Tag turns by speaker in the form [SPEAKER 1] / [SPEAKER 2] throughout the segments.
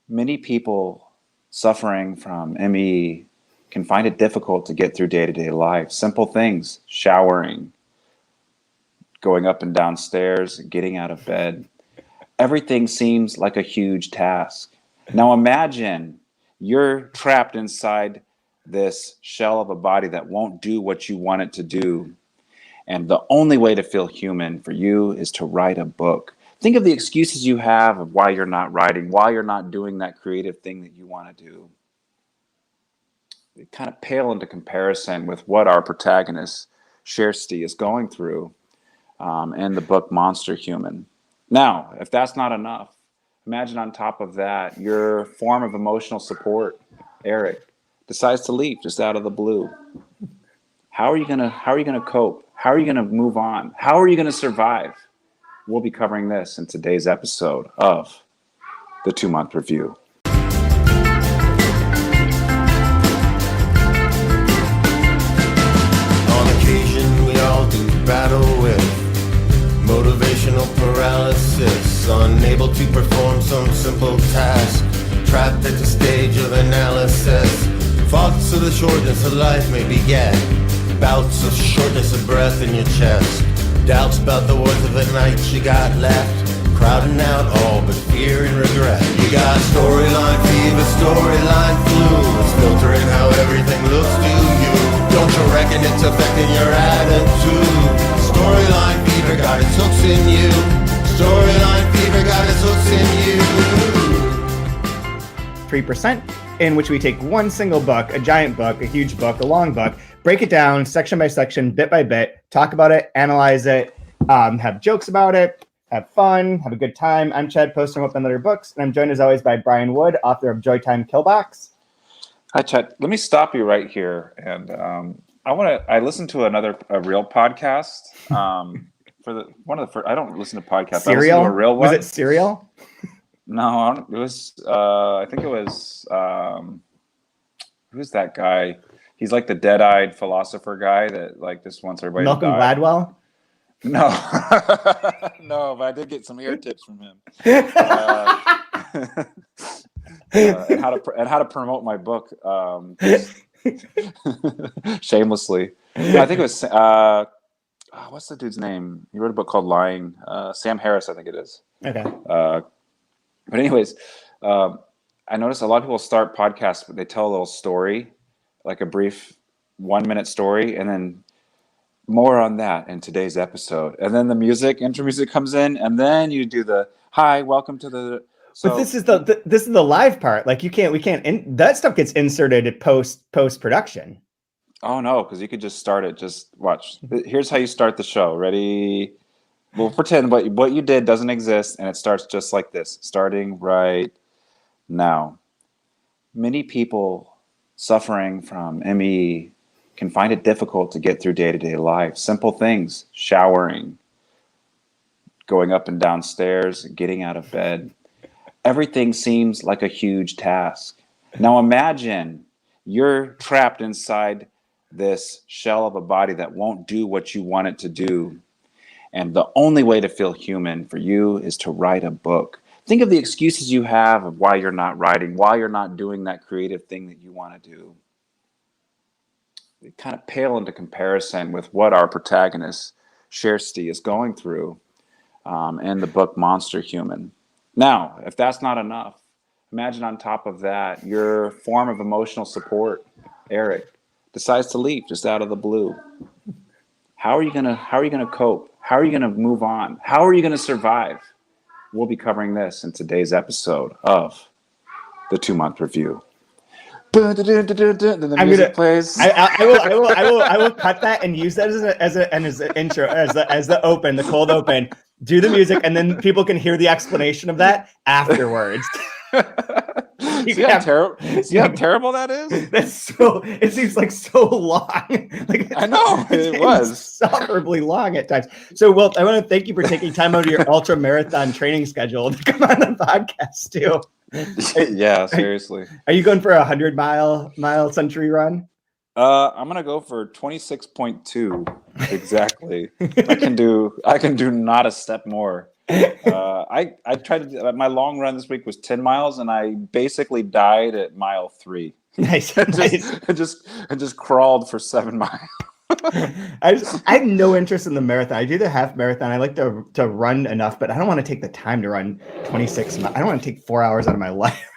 [SPEAKER 1] Many people suffering from ME can find it difficult to get through day-to-day life. Simple things, showering, going up and down stairs, getting out of bed. Everything seems like a huge task. Now imagine you're trapped inside this shell of a body that won't do what you want it to do. And the only way to feel human for you is to write a book. Think of the excuses you have of why you're not writing, why you're not doing that creative thing that you want to do. They kind of pale into comparison with what our protagonist, Kjersti, is going through in the book Monsterhuman. Now, if that's not enough, imagine on top of that, your form of emotional support, Eric, decides to leave just out of the blue. How are you gonna cope? How are you gonna move on? How are you gonna survive? We'll be covering this in today's episode of the 2-Month Review.
[SPEAKER 2] On occasion, we all do battle with motivational paralysis, unable to perform some simple task, trapped at the stage of analysis. Thoughts of the shortness of life may beget bouts of shortness of breath in your chest, doubts about the worth of the night you got left, crowding out all but fear and regret. You got storyline fever, storyline flu, it's filtering how everything looks to you. Don't you reckon it's affecting your attitude? Storyline fever got its hooks in you. Storyline fever got its hooks in you.
[SPEAKER 3] 3%, in which we take one single book, a giant book, a huge book, a long book, break it down section by section, bit by bit, talk about it, analyze it, have jokes about it, have fun, have a good time. I'm Chad, posting up on other books, and I'm joined as always by Brian Wood, author of Joytime Killbox.
[SPEAKER 1] Hi, Chad. Let me stop you right here, and I listened to a real podcast. I don't listen to podcasts.
[SPEAKER 3] Serial?
[SPEAKER 1] I listened to a real one.
[SPEAKER 3] Was it Serial?
[SPEAKER 1] No, it was. I think it was. Who's that guy? He's like the dead-eyed philosopher guy that like just wants everybody
[SPEAKER 3] Malcolm
[SPEAKER 1] to die.
[SPEAKER 3] Gladwell?
[SPEAKER 1] No, no, but I did get some ear tips from him. And how to promote my book shamelessly. I think it was what's the dude's name? He wrote a book called Lying. Sam Harris, I think it is.
[SPEAKER 3] Okay.
[SPEAKER 1] But anyways, I noticed a lot of people start podcasts, but they tell a little story, like a brief 1-minute story, and then more on that in today's episode. And then the intro music comes in, and then you do the hi, welcome to the. So,
[SPEAKER 3] but this is the live part. Like that stuff gets inserted at post production.
[SPEAKER 1] Oh no, because you could just start it. Just watch. Here's how you start the show. Ready? We'll pretend what you did doesn't exist, and it starts just like this, starting right now. Many people suffering from ME can find it difficult to get through day-to-day life. Simple things, showering, going up and down stairs, getting out of bed. Everything seems like a huge task. Now imagine you're trapped inside this shell of a body that won't do what you want it to do. And the only way to feel human for you is to write a book. Think of the excuses you have of why you're not writing, why you're not doing that creative thing that you want to do. They kind of pale into comparison with what our protagonist, Kjersti, is going through in the book Monsterhuman. Now, if that's not enough, imagine on top of that, your form of emotional support, Eric, decides to leave just out of the blue. How are you gonna cope? How are you gonna move on? How are you gonna survive? We'll be covering this in today's episode of the 2-Month Review. Then the music plays.
[SPEAKER 3] I will cut that and use that as an intro, as the open, the cold open. Do the music, and then people can hear the explanation of that afterwards.
[SPEAKER 1] See how terrible that is?
[SPEAKER 3] That's so. It seems like so long. Like
[SPEAKER 1] I know it was
[SPEAKER 3] insufferably long at times. So, Wilt, I want to thank you for taking time out of your ultra marathon training schedule to come on the podcast too.
[SPEAKER 1] Yeah, seriously.
[SPEAKER 3] Are you going for a 100-mile century run?
[SPEAKER 1] I'm gonna go for 26.2 exactly. I can do not a step more. I tried to. My long run this week was 10 miles, and I basically died at mile 3.
[SPEAKER 3] Nice.
[SPEAKER 1] I just crawled for 7 miles.
[SPEAKER 3] I have no interest in the marathon. I do the half marathon. I like to run enough, but I don't want to take the time to run 26 miles. I don't want to take 4 hours out of my life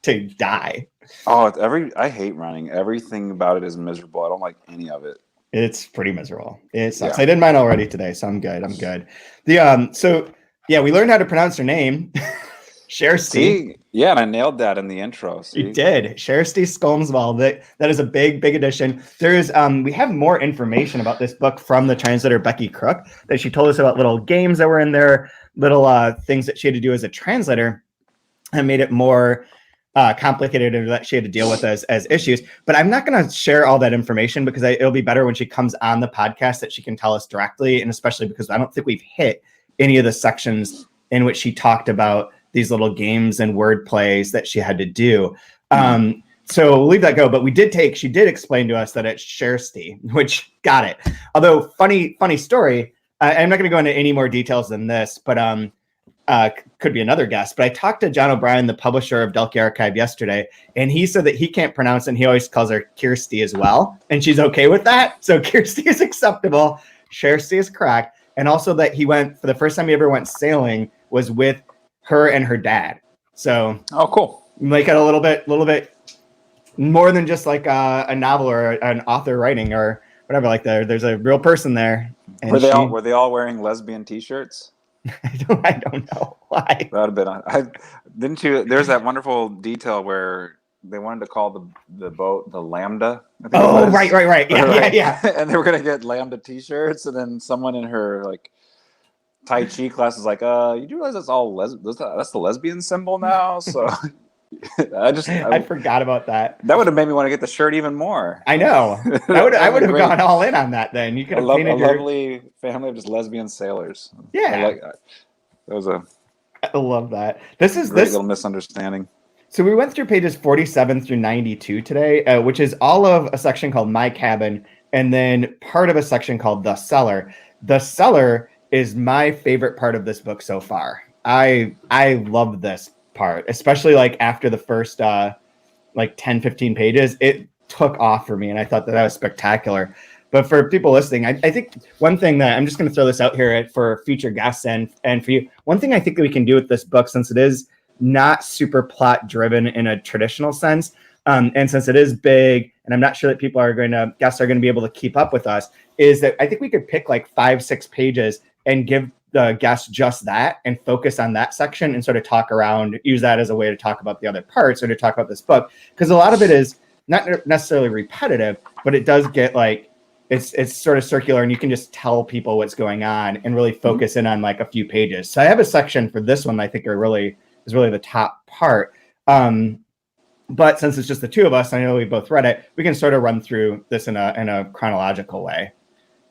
[SPEAKER 3] to die.
[SPEAKER 1] Oh, I hate running. Everything about it is miserable. I don't like any of it.
[SPEAKER 3] It's pretty miserable. It sucks.
[SPEAKER 1] Yeah.
[SPEAKER 3] I did mine already today, so I'm good. So yeah, we learned how to pronounce her name. Kjersti.
[SPEAKER 1] See? Yeah, and I nailed that in the intro. See?
[SPEAKER 3] You did. Kjersti Skomsvold. That is a big addition. There's we have more information about this book from the translator Becky Crook, that she told us about little games that were in there, little things that she had to do as a translator, and made it more complicated and that she had to deal with as issues. But I'm not going to share all that information because it'll be better when she comes on the podcast that she can tell us directly, and especially because I don't think we've hit any of the sections in which she talked about these little games and word plays that she had to do. So we'll leave that go. But she did explain to us that it's Kjersti, which got it. Although funny story. I'm not going to go into any more details than this, but could be another guest. But I talked to John O'Brien, the publisher of Delkey Archive, yesterday, and he said that he can't pronounce it, and he always calls her Kjersti as well. And she's okay with that. So Kjersti is acceptable. Kjersti is correct. And also that he went, for the first time he ever went sailing, was with her and her dad. So
[SPEAKER 1] cool.
[SPEAKER 3] Make it a little bit more than just like a novel or an author writing or whatever. Like there's a real person there. And
[SPEAKER 1] were they all wearing lesbian T-shirts?
[SPEAKER 3] I don't know why.
[SPEAKER 1] That would have been. There's that wonderful detail where they wanted to call the boat the Lambda. I think
[SPEAKER 3] oh, right. Yeah.
[SPEAKER 1] And they were gonna get Lambda T-shirts, and then someone in her like Tai Chi class is like, you do realize that's all that's the lesbian symbol now? So I
[SPEAKER 3] forgot about that.
[SPEAKER 1] That would have made me want to get the shirt even more.
[SPEAKER 3] I know. I would have gone all in on that then. You could have painted your
[SPEAKER 1] lovely family of just lesbian sailors.
[SPEAKER 3] Yeah.
[SPEAKER 1] I
[SPEAKER 3] love that. This is
[SPEAKER 1] great little misunderstanding.
[SPEAKER 3] So we went through pages 47 through 92 today, which is all of a section called My Cabin, and then part of a section called The Cellar. The Cellar is my favorite part of this book so far. I love this part, especially like after the first 10-15 pages. It took off for me, and I thought that was spectacular. But for people listening, I think one thing that I'm just going to throw this out here for future guests and for you, one thing I think that we can do with this book, since it is not super plot driven in a traditional sense, and since it is big, and I'm not sure that guests are going to be able to keep up with us, is that I think we could pick like 5-6 pages and give the guests just that and focus on that section and sort of talk around, use that as a way to talk about the other parts or to talk about this book. Because a lot of it is not necessarily repetitive, but it does get like, it's sort of circular, and you can just tell people what's going on and really focus in on like a few pages. So I have a section for this one that I think is really the top part. But since it's just the two of us, I know we both read it, we can sort of run through this in a chronological way.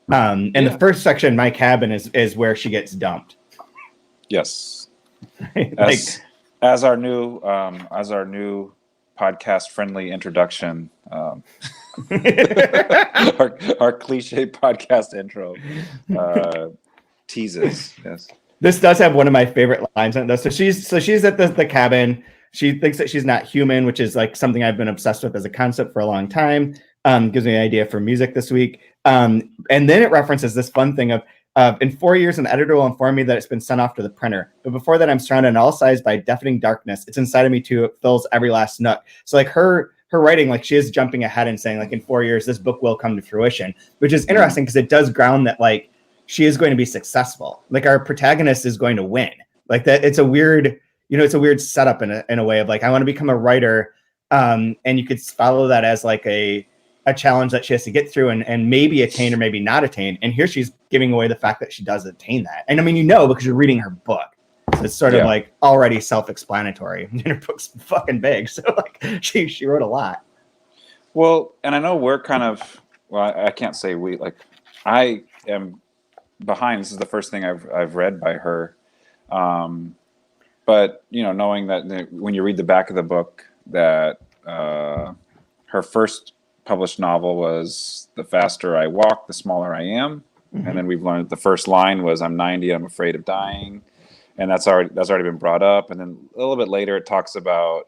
[SPEAKER 3] The first section, My Cabin, is where she gets dumped.
[SPEAKER 1] Yes.
[SPEAKER 3] Like,
[SPEAKER 1] as our new podcast friendly introduction, our cliche podcast intro teases. Yes.
[SPEAKER 3] This does have one of my favorite lines in it, though. So she's at the cabin. She thinks that she's not human, which is like something I've been obsessed with as a concept for a long time. Gives me an idea for music this week. And then it references this fun thing of in 4 years, an editor will inform me that it's been sent off to the printer. But before that, I'm surrounded on all sides by deafening darkness. It's inside of me too. It fills every last nook. So like her writing, like she is jumping ahead and saying like in 4 years, this book will come to fruition, which is interesting because it does ground that like she is going to be successful. Like our protagonist is going to win. Like that. It's a weird setup in a way of like, I want to become a writer. And you could follow that as like a challenge that she has to get through and maybe attain or maybe not attain. And here she's giving away the fact that she does attain that. And I mean, because you're reading her book. So it's sort of like already self-explanatory. And her book's fucking big. So like she wrote a lot.
[SPEAKER 1] Well, and I know we're kind of, I can't say we, like I am behind. This is the first thing I've read by her. But knowing that when you read the back of the book that her first published novel was The Faster I Walk, the Smaller I Am. Mm-hmm. And then we've learned the first line was I'm 90, I'm afraid of dying. and that's already been brought up. And then a little bit later, it talks about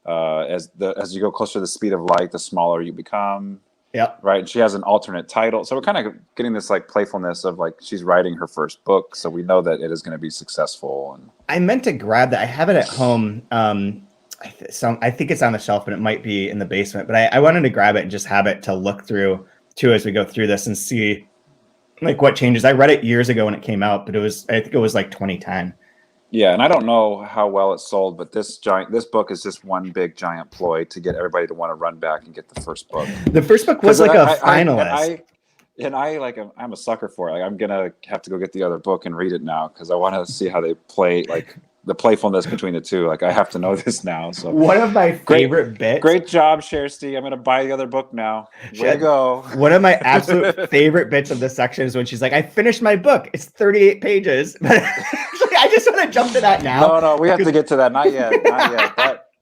[SPEAKER 1] as you go closer to the speed of light, the smaller you become.
[SPEAKER 3] Yep.
[SPEAKER 1] Right. And she has an alternate title. So we're kind of getting this like playfulness of like she's writing her first book. So we know that it is going to be successful. And
[SPEAKER 3] I meant to grab that. I have it at home. I think it's on the shelf, but it might be in the basement. But I wanted to grab it and just have it to look through too as we go through this and see like what changes. I read it years ago when it came out, but I think it was like 2010.
[SPEAKER 1] Yeah, and I don't know how well it sold, but this book is just one big giant ploy to get everybody to want to run back and get the first book.
[SPEAKER 3] The first book was like a finalist.
[SPEAKER 1] I'm a sucker for it. Like, I'm gonna have to go get the other book and read it now because I want to see how they play like the playfulness between the two. Like I have to know this now. So
[SPEAKER 3] one of my favorite bits.
[SPEAKER 1] Great job, Kjersti. I'm gonna buy the other book now. Way to go.
[SPEAKER 3] One of my absolute favorite bits of this section is when she's like, "I finished my book. It's 38 pages." But I just want to jump to that now.
[SPEAKER 1] No, we have to get to that. Not yet.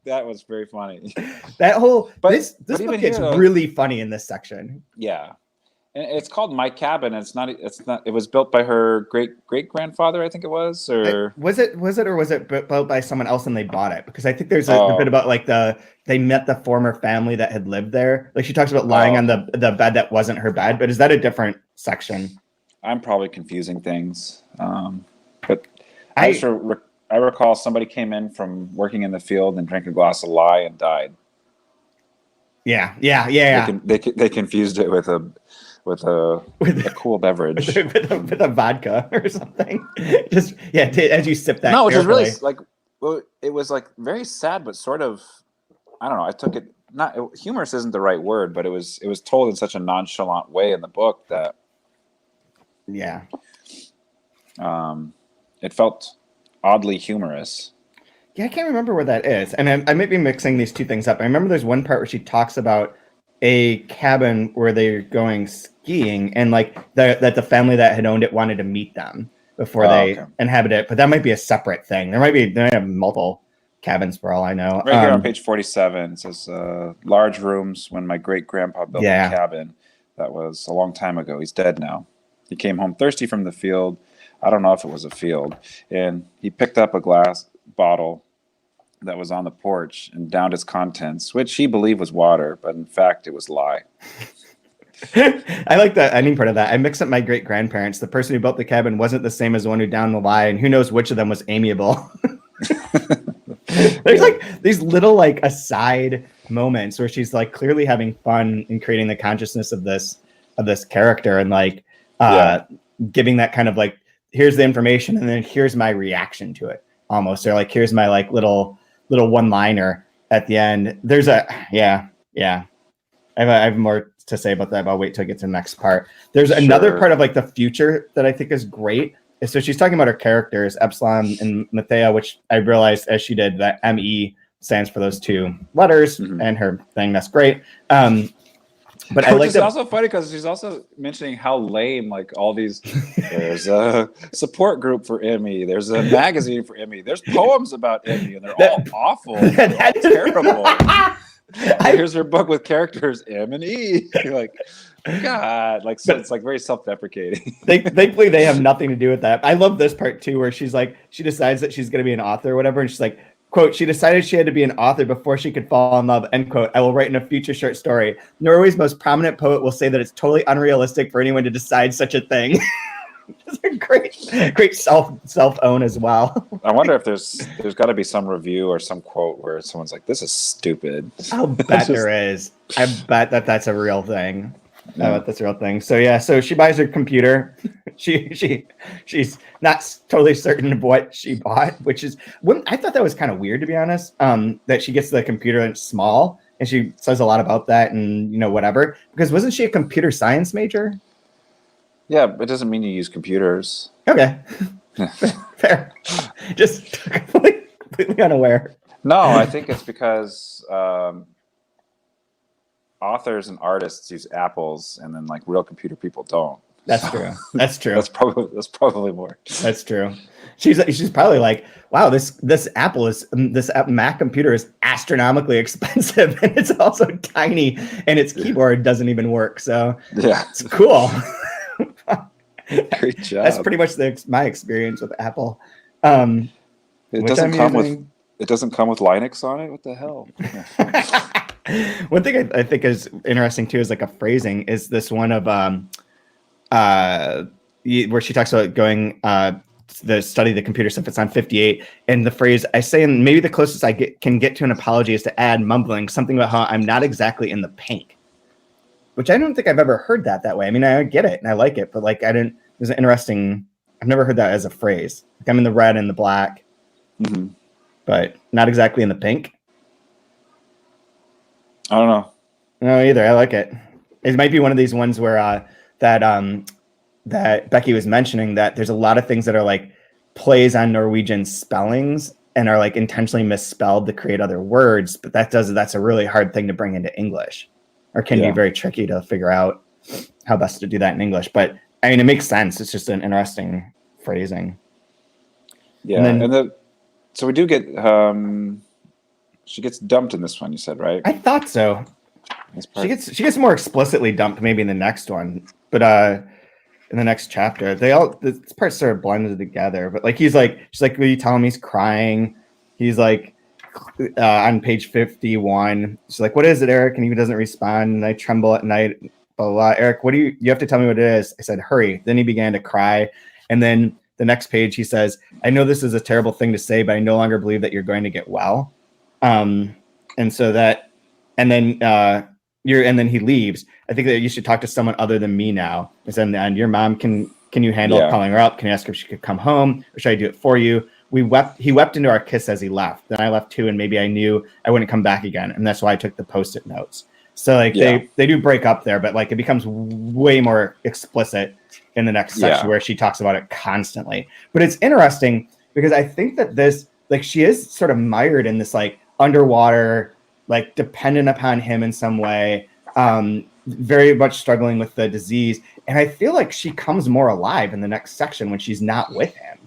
[SPEAKER 1] That was very funny.
[SPEAKER 3] That whole this
[SPEAKER 1] but
[SPEAKER 3] book gets really funny in this section.
[SPEAKER 1] Yeah. And it's called My Cabin. It's not. It was built by her great grandfather, I think it was, or
[SPEAKER 3] was it built by someone else and they bought it? Because I think there's a bit about like they met the former family that had lived there. Like she talks about lying on the bed that wasn't her bed. But is that a different section?
[SPEAKER 1] I'm probably confusing things. But I recall somebody came in from working in the field and drank a glass of lye and died. Yeah. They confused it with a cool beverage,
[SPEAKER 3] with a vodka or something. Just as you sip that.
[SPEAKER 1] No, which is really like it was like very sad, but sort of I don't know. I took it humorous isn't the right word, but it was told in such a nonchalant way in the book that it felt oddly humorous.
[SPEAKER 3] Yeah, I can't remember where that is, and I might be mixing these two things up. I remember there's one part where she talks about a cabin where they're going skiing, and like that the family that had owned it wanted to meet them before they inhabit it. But that might be a separate thing. They might have multiple cabins for all I know.
[SPEAKER 1] Right here on page 47, it says large rooms when my great grandpa built a cabin. That was a long time ago. He's dead now. He came home thirsty from the field. I don't know if it was a field, and he picked up a glass bottle that was on the porch and downed its contents, which he believed was water, but in fact it was lye.
[SPEAKER 3] I like the ending part of that. I mixed up my great grandparents. The person who built the cabin wasn't the same as the one who downed the lye, and who knows which of them was amiable. There's like these little like aside moments where she's like clearly having fun in creating the consciousness of this character and like giving that kind of like, here's the information and then here's my reaction to it almost. Or like, here's my like little one-liner at the end. There's I have more to say about that, but I'll wait till I get to the next part. There's another part of like the future that I think is great. So she's talking about her characters, Epsilon and Mathea, which I realized as she did that ME stands for those two letters and her thing. That's great. But I like
[SPEAKER 1] it's also funny because she's also mentioning how lame like all these. There's a support group for Emmy. There's a magazine for Emmy. There's poems about Emmy, and they're all awful. They're all terrible. Here's her book with characters M and E. You're like, God, like so it's like very self-deprecating.
[SPEAKER 3] Thankfully, they have nothing to do with that. I love this part too, where she's like, she decides that she's going to be an author or whatever, and she's like, quote, she decided she had to be an author before she could fall in love, end quote. I will write in a future short story. Norway's most prominent poet will say that it's totally unrealistic for anyone to decide such a thing. It's a great self-own as well.
[SPEAKER 1] I wonder if there's got to be some review or some quote where someone's like, this is stupid.
[SPEAKER 3] I'll bet there is. I bet that's a real thing. I bet that's a real thing. So she buys her computer. She's not totally certain of what she bought, which is I thought that was kind of weird, to be honest. That she gets the computer and it's small, and she says a lot about that and whatever. Because wasn't she a computer science major?
[SPEAKER 1] Yeah, it doesn't mean you use computers.
[SPEAKER 3] Okay, fair. Just completely unaware.
[SPEAKER 1] No, I think it's because authors and artists use apples, and then like real computer people don't.
[SPEAKER 3] That's true. That's true.
[SPEAKER 1] That's probably more.
[SPEAKER 3] That's true. She's probably like, wow, this Mac computer is astronomically expensive, and it's also tiny, and its keyboard doesn't even work. So
[SPEAKER 1] yeah,
[SPEAKER 3] it's cool.
[SPEAKER 1] Great job.
[SPEAKER 3] That's pretty much my experience with Apple.
[SPEAKER 1] It
[SPEAKER 3] Which
[SPEAKER 1] doesn't
[SPEAKER 3] I'm
[SPEAKER 1] come
[SPEAKER 3] using.
[SPEAKER 1] with it doesn't come with Linux on it. What the hell?
[SPEAKER 3] One thing I think is interesting too is like a phrasing is this one of where she talks about going the study the computer stuff. It's on 58, and the phrase I say, and maybe the closest I can get to an apology is to add mumbling something about how I'm not exactly in the pink, which I don't think I've ever heard that way. I mean, I get it and I like it, but like I didn't. There's an interesting. I've never heard that as a phrase. Like I'm in the red and the black, but not exactly in the pink.
[SPEAKER 1] I don't know.
[SPEAKER 3] No, either. I like it. It might be one of these ones where that Becky was mentioning that there's a lot of things that are like plays on Norwegian spellings and are like intentionally misspelled to create other words, but that's a really hard thing to bring into English, or can be very tricky to figure out how best to do that in English. But I mean, it makes sense. It's just an interesting phrasing.
[SPEAKER 1] Yeah, and so we do get she gets dumped in this one. You said, right?
[SPEAKER 3] I thought so. She gets more explicitly dumped maybe in the next one, but in the next chapter, this part sort of blended together. But like she's like, will you tell him he's crying? He's like on page 51. She's like, what is it, Eric? And he doesn't respond. And I tremble at night. Blah, blah, blah. Eric, what do you have to tell me what it is? I said, hurry. Then he began to cry. And then the next page, he says, I know this is a terrible thing to say, but I no longer believe that you're going to get well. And then he leaves. I think that you should talk to someone other than me now. And your mom, can you handle calling her up? Can you ask her if she could come home, or should I do it for you? He wept into our kiss as he left. Then I left too, and maybe I knew I wouldn't come back again, and that's why I took the post-it notes. So like they do break up there, but like it becomes way more explicit in the next section where she talks about it constantly. But it's interesting because I think that this, like, she is sort of mired in this like underwater, like dependent upon him in some way, very much struggling with the disease. And I feel like she comes more alive in the next section when she's not with him.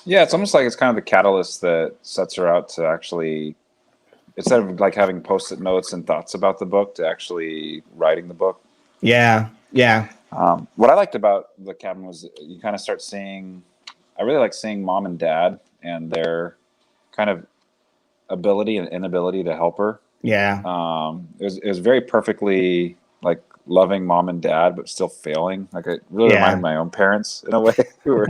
[SPEAKER 1] Yeah, it's almost like it's kind of the catalyst that sets her out to actually, instead of like having post-it notes and thoughts about the book, to actually writing the book.
[SPEAKER 3] Yeah.
[SPEAKER 1] What I liked about the cabin was you kind of start seeing, I really like seeing mom and dad and their kind of ability and inability to help her.
[SPEAKER 3] Yeah.
[SPEAKER 1] It was very perfectly like loving mom and dad, but still failing. Like it really reminded my own parents in a way. Who were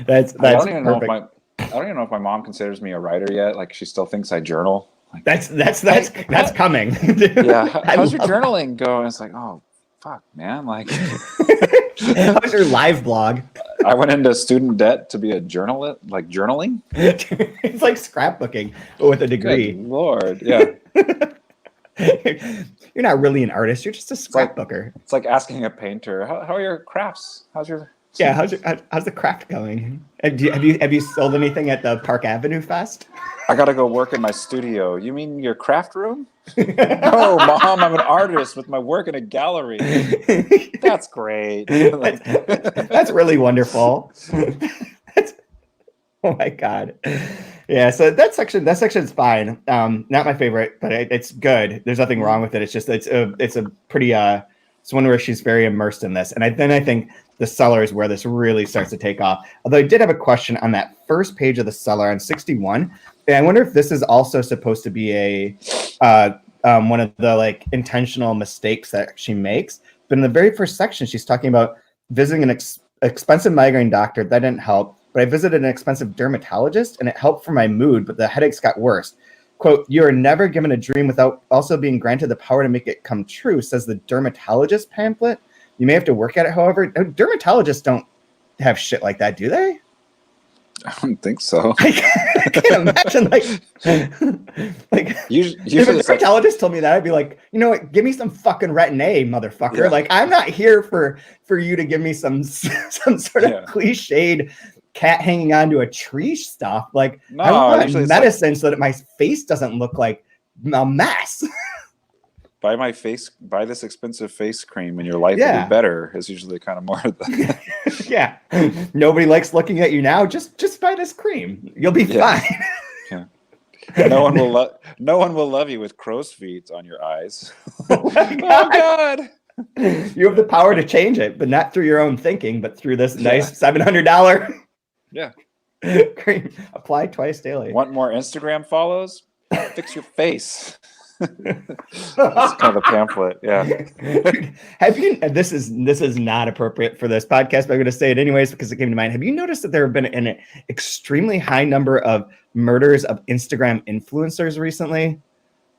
[SPEAKER 3] that's
[SPEAKER 1] I don't even know if my mom considers me a writer yet. Like she still thinks I journal. Like,
[SPEAKER 3] that's coming.
[SPEAKER 1] Yeah. How's your journaling going? It's like, oh fuck, man. Like
[SPEAKER 3] how's your live blog?
[SPEAKER 1] I went into student debt to be a journalist, like journaling.
[SPEAKER 3] It's like scrapbooking, but with a degree.
[SPEAKER 1] Good Lord, yeah.
[SPEAKER 3] You're not really an artist. You're just a scrapbooker.
[SPEAKER 1] It's like asking a painter, how are your crafts? How's
[SPEAKER 3] the craft going? Have you sold anything at the Park Avenue Fest?
[SPEAKER 1] I gotta go work in my studio. You mean your craft room? No, Mom, I'm an artist with my work in a gallery. That's great.
[SPEAKER 3] That's really wonderful. Oh my God. Yeah, so that section's fine. Not my favorite, but it's good. There's nothing wrong with it. It's just it's a pretty it's one where she's very immersed in this. And I think the cellar is where this really starts to take off. Although I did have a question on that first page of the cellar on 61. And I wonder if this is also supposed to be a one of the like intentional mistakes that she makes. But in the very first section, she's talking about visiting an expensive migraine doctor. That didn't help. But I visited an expensive dermatologist and it helped for my mood, but the headaches got worse. Quote, you are never given a dream without also being granted the power to make it come true, says the dermatologist pamphlet. You may have to work at it, however. Dermatologists don't have shit like that, do they?
[SPEAKER 1] I don't think so.
[SPEAKER 3] I can't imagine,
[SPEAKER 1] usually
[SPEAKER 3] if a dermatologist told me that, I'd be like, you know what, give me some fucking Retin-A, motherfucker. Yeah. Like, I'm not here for you to give me some sort of cliched cat hanging onto a tree stuff. Like, no, I want medicine so that my face doesn't look like a mess.
[SPEAKER 1] Buy this expensive face cream and your life will be better is usually kind of more of the
[SPEAKER 3] yeah. Nobody likes looking at you now. Just buy this cream. You'll be fine.
[SPEAKER 1] Yeah. No one will love you with crow's feet on your eyes.
[SPEAKER 3] Oh my God. You have the power to change it, but not through your own thinking, but through this nice $700
[SPEAKER 1] Yeah.
[SPEAKER 3] cream. Apply twice daily.
[SPEAKER 1] Want more Instagram follows? Fix your face. That's kind of the pamphlet. Yeah.
[SPEAKER 3] Have you? This is not appropriate for this podcast, but I'm going to say it anyways because it came to mind. Have you noticed that there have been an extremely high number of murders of Instagram influencers recently?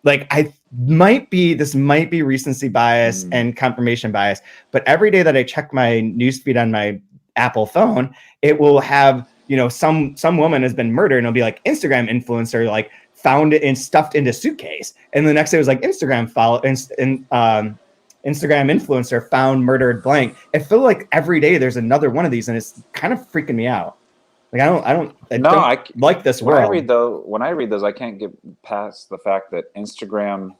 [SPEAKER 3] Like, this might be recency bias and confirmation bias, but every day that I check my newsfeed on my Apple phone, it will have, some woman has been murdered, and it'll be like Instagram influencer, like found it and stuffed into suitcase. And the next day it was like Instagram influencer found murdered blank. I feel like every day there's another one of these, and it's kind of freaking me out. Like I don't like this world.
[SPEAKER 1] When I read those, I can't get past the fact that Instagram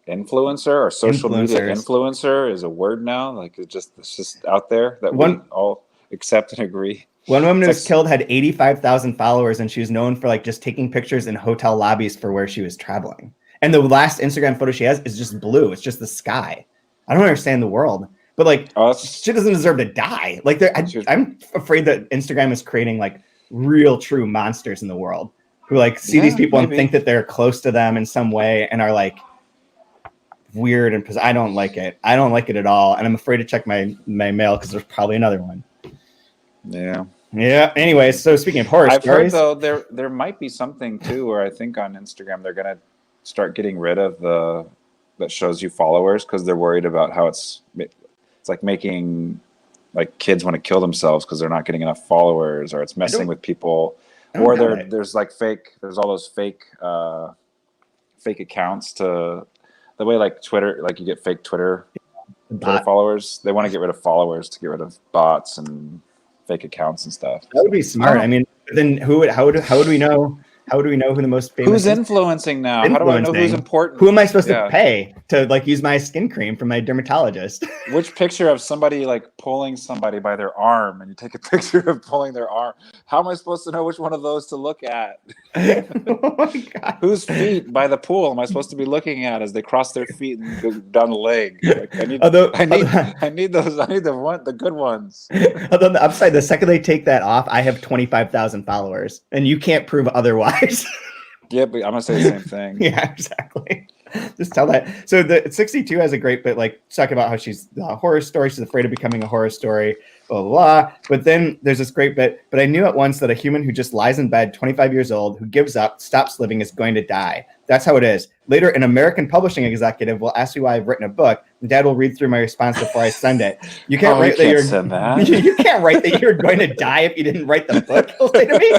[SPEAKER 1] influencer or social media influencer is a word now. Like it's just out there that we all accept and agree.
[SPEAKER 3] One woman who was killed had 85,000 followers, and she was known for like just taking pictures in hotel lobbies for where she was traveling. And the last Instagram photo she has is just blue. It's just the sky. I don't understand the world. But like, she doesn't deserve to die. Like, I'm afraid that Instagram is creating like real, true monsters in the world who like see these people and think that they're close to them in some way and are like weird. And I don't like it. I don't like it at all. And I'm afraid to check my mail because there's probably another one.
[SPEAKER 1] Yeah.
[SPEAKER 3] Yeah. Anyway, so speaking of horror stories,
[SPEAKER 1] heard though there might be something too where I think on Instagram they're gonna start getting rid of that shows you followers because they're worried about how it's like making like kids want to kill themselves because they're not getting enough followers, or it's messing with people, or there's all those fake accounts to the way like Twitter, like you get fake Twitter followers. They want to get rid of followers to get rid of bots and fake accounts and stuff.
[SPEAKER 3] That would be smart. I mean, then how would we know? How do we know who the most famous?
[SPEAKER 1] Who's influencing now? How do I know who's important?
[SPEAKER 3] Who am I supposed to pay to like use my skin cream from my dermatologist?
[SPEAKER 1] Which picture of somebody like pulling somebody by their arm, and you take a picture of pulling their arm? How am I supposed to know which one of those to look at?
[SPEAKER 3] Oh my God.
[SPEAKER 1] Whose feet by the pool am I supposed to be looking at as they cross their feet and go down the leg? Like, I need those. I need the good ones.
[SPEAKER 3] Although on the upside, the second they take that off, I have 25,000 followers, and you can't prove otherwise.
[SPEAKER 1] Yeah, but I'm gonna say the same thing.
[SPEAKER 3] Yeah, exactly. Just tell that. So the 62 has a great bit, like talking about how she's a horror story. She's afraid of becoming a horror story, blah, blah, blah. But then there's this great bit. But I knew at once that a human who just lies in bed, 25 years old, who gives up, stops living, is going to die. That's how it is. Later, an American publishing executive will ask me why I've written a book. And Dad will read through my response before I send it. You can't write that you can't write that you're going to die if you didn't write the book. He'll say to me.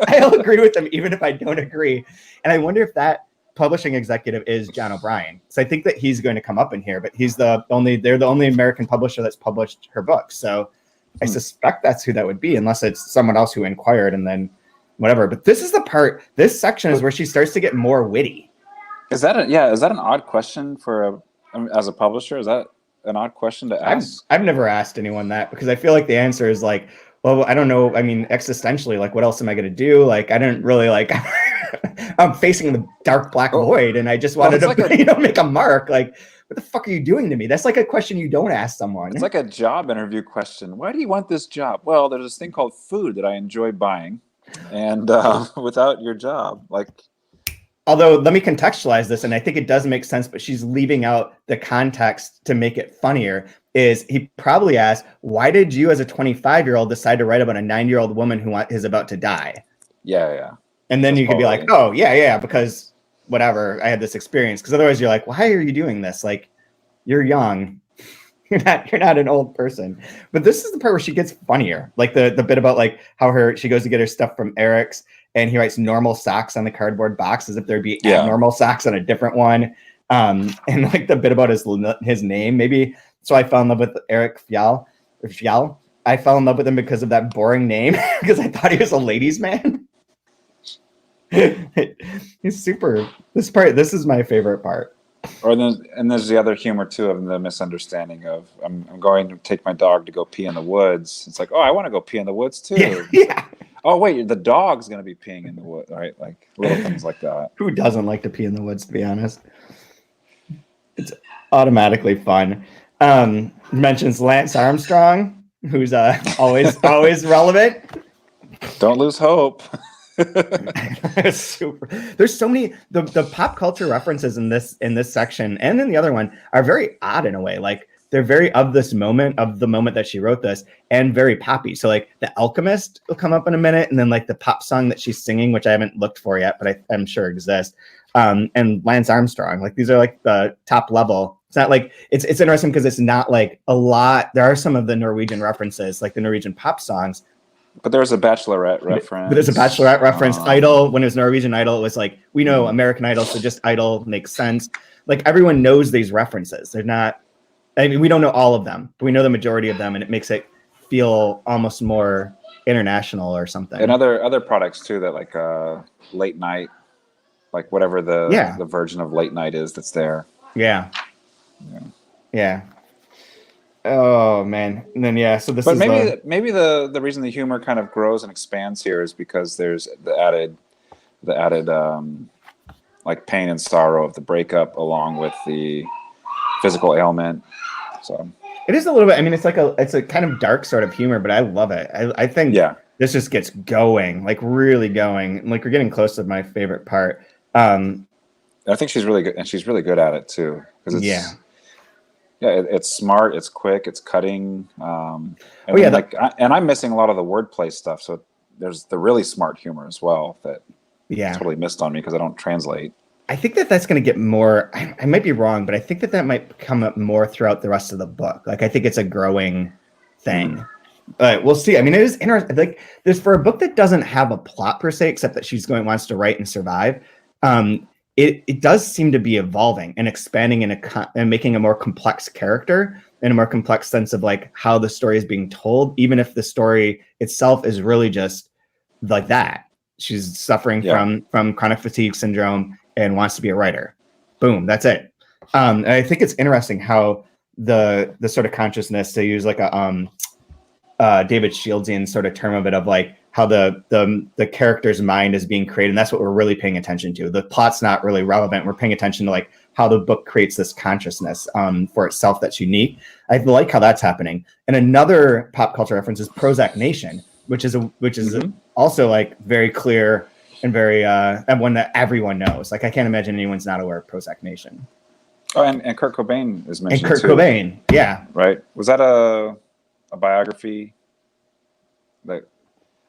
[SPEAKER 3] I'll agree with him even if I don't agree. And I wonder if that publishing executive is John O'Brien. So I think that he's going to come up in here, but they're the only American publisher that's published her book. So I suspect that's who that would be, unless it's someone else who inquired and then whatever. But this is the part, this section is where she starts to get more witty.
[SPEAKER 1] Is that an odd question as a publisher? Is that an odd question to ask?
[SPEAKER 3] I've never asked anyone that because I feel like the answer is like, well, I don't know. I mean, existentially, like, what else am I going to do? Like, I didn't really like, I'm facing the dark black void and I just wanted to make a mark. Like, what the fuck are you doing to me? That's like a question you don't ask someone.
[SPEAKER 1] It's like a job interview question. Why do you want this job? Well, there's this thing called food that I enjoy buying. And without your job, like...
[SPEAKER 3] Although, let me contextualize this, and I think it does make sense, but she's leaving out the context to make it funnier, is he probably asked, why did you as a 25-year-old decide to write about a 9-year-old woman who is about to die?
[SPEAKER 1] Yeah.
[SPEAKER 3] And then you could be like, oh, yeah, because whatever, I had this experience. Because otherwise you're like, why are you doing this? Like, you're young. You're not an old person. But this is the part where she gets funnier. Like the bit about like how she goes to get her stuff from Eric's and he writes normal socks on the cardboard box as if there'd be abnormal socks on a different one. And like the bit about his name, maybe. So I fell in love with Eric Fial. I fell in love with him because of that boring name because I thought he was a ladies' man. He's super. This is my favorite part.
[SPEAKER 1] And there's the other humor too of the misunderstanding of I'm going to take my dog to go pee in the woods. It's like, oh, I want to go pee in the woods too.
[SPEAKER 3] Yeah.
[SPEAKER 1] Oh wait, the dog's gonna be peeing in the woods, right? Like little things like that.
[SPEAKER 3] Who doesn't like to pee in the woods? To be honest, it's automatically fun. Mentions Lance Armstrong, who's always relevant.
[SPEAKER 1] Don't lose hope.
[SPEAKER 3] Super. There's so many the pop culture references in this section and in the other one are very odd in a way. Like they're very of the moment that she wrote this, and very poppy. So like The Alchemist will come up in a minute, and then like the pop song that she's singing, which I haven't looked for yet, but I'm sure exists. And Lance Armstrong, like these are like the top level. It's not like it's interesting because it's not like a lot. There are some of the Norwegian references, like the Norwegian pop songs.
[SPEAKER 1] But there's a Bachelorette reference.
[SPEAKER 3] But there's a Bachelorette reference. Idol, when it was Norwegian Idol, it was like, we know American Idol, so just Idol makes sense. Like everyone knows these references. They're not, I mean, we don't know all of them, but we know the majority of them, and it makes it feel almost more international or something.
[SPEAKER 1] And other products too, that like late night, like whatever the version of late night is that's there.
[SPEAKER 3] Yeah. Oh man, and then so this. But
[SPEAKER 1] maybe the reason the humor kind of grows and expands here is because there's the added like pain and sorrow of the breakup along with the physical ailment. So
[SPEAKER 3] it is a little bit. I mean, it's a kind of dark sort of humor, but I love it. I think this just gets going, like really going. Like we're getting close to my favorite part.
[SPEAKER 1] I think she's really good, and she's really good at it too. Because it's it's smart, it's quick, it's cutting. And I'm missing a lot of the wordplay stuff. So there's the really smart humor as well that totally missed on me because I don't translate.
[SPEAKER 3] I think that's going to get more. I might be wrong, but I think that might come up more throughout the rest of the book. Like I think it's a growing thing. But we'll see. I mean, it is interesting. Like this for a book that doesn't have a plot per se, except that she's wants to write and survive. It does seem to be evolving and expanding and making a more complex character and a more complex sense of like how the story is being told, even if the story itself is really just like that. She's suffering from chronic fatigue syndrome and wants to be a writer. Boom, that's it. And I think it's interesting how the sort of consciousness, to use like a David Shieldian sort of term of it, of like how the character's mind is being created. And that's what we're really paying attention to. The plot's not really relevant. We're paying attention to like how the book creates this consciousness for itself that's unique. I like how that's happening. And another pop culture reference is Prozac Nation, which is also like very clear and very and one that everyone knows. Like I can't imagine anyone's not aware of Prozac Nation.
[SPEAKER 1] Oh, and Kurt Cobain is mentioned too.
[SPEAKER 3] And Kurt Cobain, yeah.
[SPEAKER 1] Right. Was that a biography? Like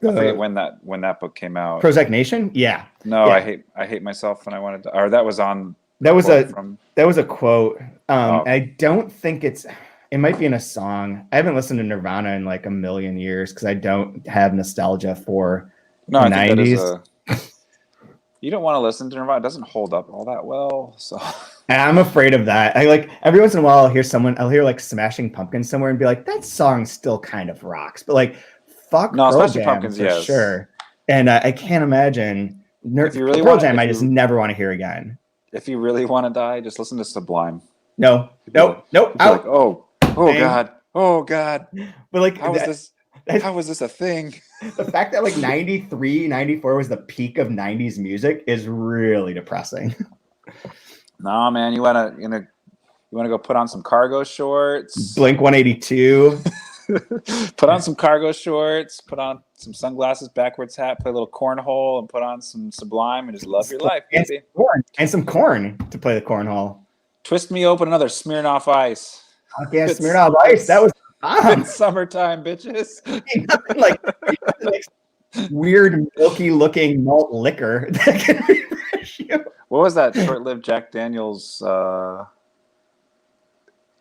[SPEAKER 1] I forget when that book came out.
[SPEAKER 3] Prozac Nation? Yeah.
[SPEAKER 1] No,
[SPEAKER 3] yeah.
[SPEAKER 1] I hate myself when I wanted to, or that was on.
[SPEAKER 3] That was a quote. I don't think it might be in a song. I haven't listened to Nirvana in like a million years because I don't have nostalgia for the 90s.
[SPEAKER 1] You don't want to listen to Nirvana. It doesn't hold up all that well. So
[SPEAKER 3] and I'm afraid of that. I like every once in a while I'll hear like Smashing Pumpkins somewhere and be like, that song still kind of rocks. But like
[SPEAKER 1] Smashing Pumpkins,
[SPEAKER 3] for sure. And I can't imagine Pearl Jam I just never want to hear again.
[SPEAKER 1] If you really want to die, just listen to Sublime.
[SPEAKER 3] Nope.
[SPEAKER 1] Like, oh God.
[SPEAKER 3] But like
[SPEAKER 1] how was this a thing?
[SPEAKER 3] The fact that like 93, 94 was the peak of 90s music is really depressing.
[SPEAKER 1] No, man, you wanna go put on some cargo shorts.
[SPEAKER 3] Blink 182.
[SPEAKER 1] Put on some cargo shorts, put on some sunglasses, backwards hat, play a little cornhole, and put on some Sublime and just love your life, baby.
[SPEAKER 3] And some corn to play the cornhole.
[SPEAKER 1] Twist me open another Smirnoff Ice.
[SPEAKER 3] Okay, Smirnoff Ice. That was awesome.
[SPEAKER 1] It's summertime, bitches.
[SPEAKER 3] Nothing like weird milky looking malt liquor that can refresh you.
[SPEAKER 1] What was that short-lived Jack Daniels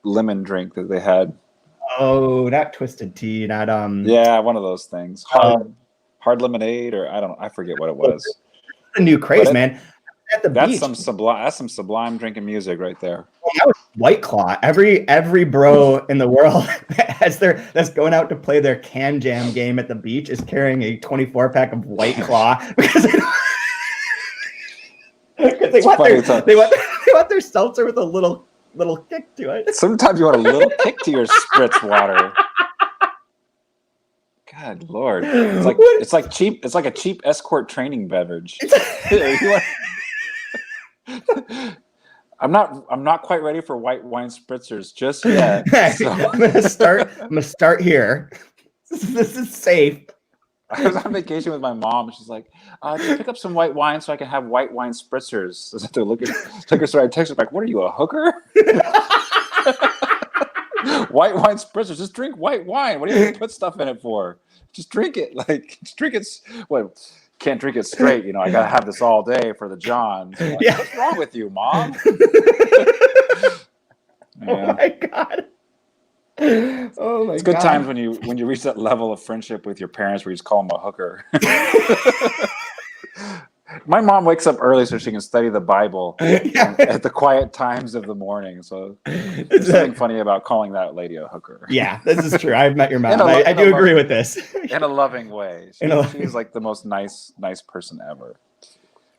[SPEAKER 1] lemon drink that they had?
[SPEAKER 3] Oh, not Twisted Tea, not
[SPEAKER 1] yeah, one of those things. Hard lemonade, or I forget what it was.
[SPEAKER 3] The new craze, man. At the beach.
[SPEAKER 1] That's some sublime drinking music right there.
[SPEAKER 3] That was White Claw. Every bro in the world that's going out to play their Can Jam game at the beach is carrying a 24-pack of White Claw because they want their seltzer with a little kick to it.
[SPEAKER 1] Sometimes you want a little kick to your spritz water. God Lord, it's like a cheap escort training beverage. I'm not quite ready for white wine spritzers just yet. So.
[SPEAKER 3] I'm gonna start here. This is safe.
[SPEAKER 1] I was on vacation with my mom. She's like, just pick up some white wine so I can have white wine spritzers. So I liquor store. I text her back, what are you, a hooker? White wine spritzers. Just drink white wine. What do you put stuff in it for? Just drink it. Just drink it. What? Can't drink it straight. I got to have this all day for the John. So
[SPEAKER 3] Yeah.
[SPEAKER 1] What's wrong with you, Mom?
[SPEAKER 3] Oh my God. Oh my
[SPEAKER 1] It's good
[SPEAKER 3] God.
[SPEAKER 1] times when you reach that level of friendship with your parents where you just call them a hooker. My mom wakes up early so she can study the Bible at the quiet times of the morning. So there's something funny about calling that lady a hooker.
[SPEAKER 3] Yeah, this is true. I've met your mom.
[SPEAKER 1] In a
[SPEAKER 3] I do agree with this.
[SPEAKER 1] In a loving way. She's like the most nice person ever.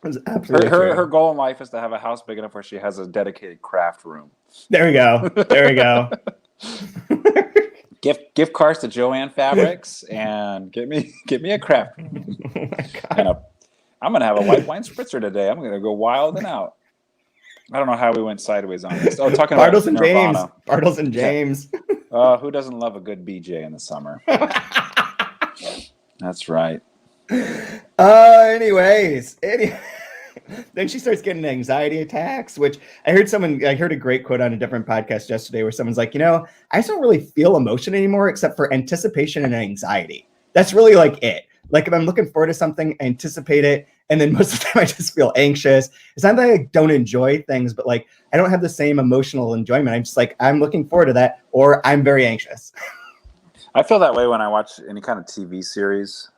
[SPEAKER 3] That's absolutely true.
[SPEAKER 1] Her goal in life is to have a house big enough where she has a dedicated craft room.
[SPEAKER 3] There we go. There we go.
[SPEAKER 1] Gift cards to Joanne Fabrics and get me a craft room.
[SPEAKER 3] Oh my God.
[SPEAKER 1] I'm gonna have a white wine spritzer today. I'm gonna go wild and out. I don't know how we went sideways on this. Oh, talking about
[SPEAKER 3] Bartles and James.
[SPEAKER 1] Nirvana.
[SPEAKER 3] Bartles and James.
[SPEAKER 1] Who doesn't love a good BJ in the summer? That's right.
[SPEAKER 3] Anyways. Then she starts getting anxiety attacks, which I heard a great quote on a different podcast yesterday where someone's like, I just don't really feel emotion anymore except for anticipation and anxiety. That's really like it. Like if I'm looking forward to something, I anticipate it. And then most of the time I just feel anxious. It's not that I don't enjoy things, but like, I don't have the same emotional enjoyment. I'm just like, I'm looking forward to that, or I'm very anxious.
[SPEAKER 1] I feel that way when I watch any kind of TV series,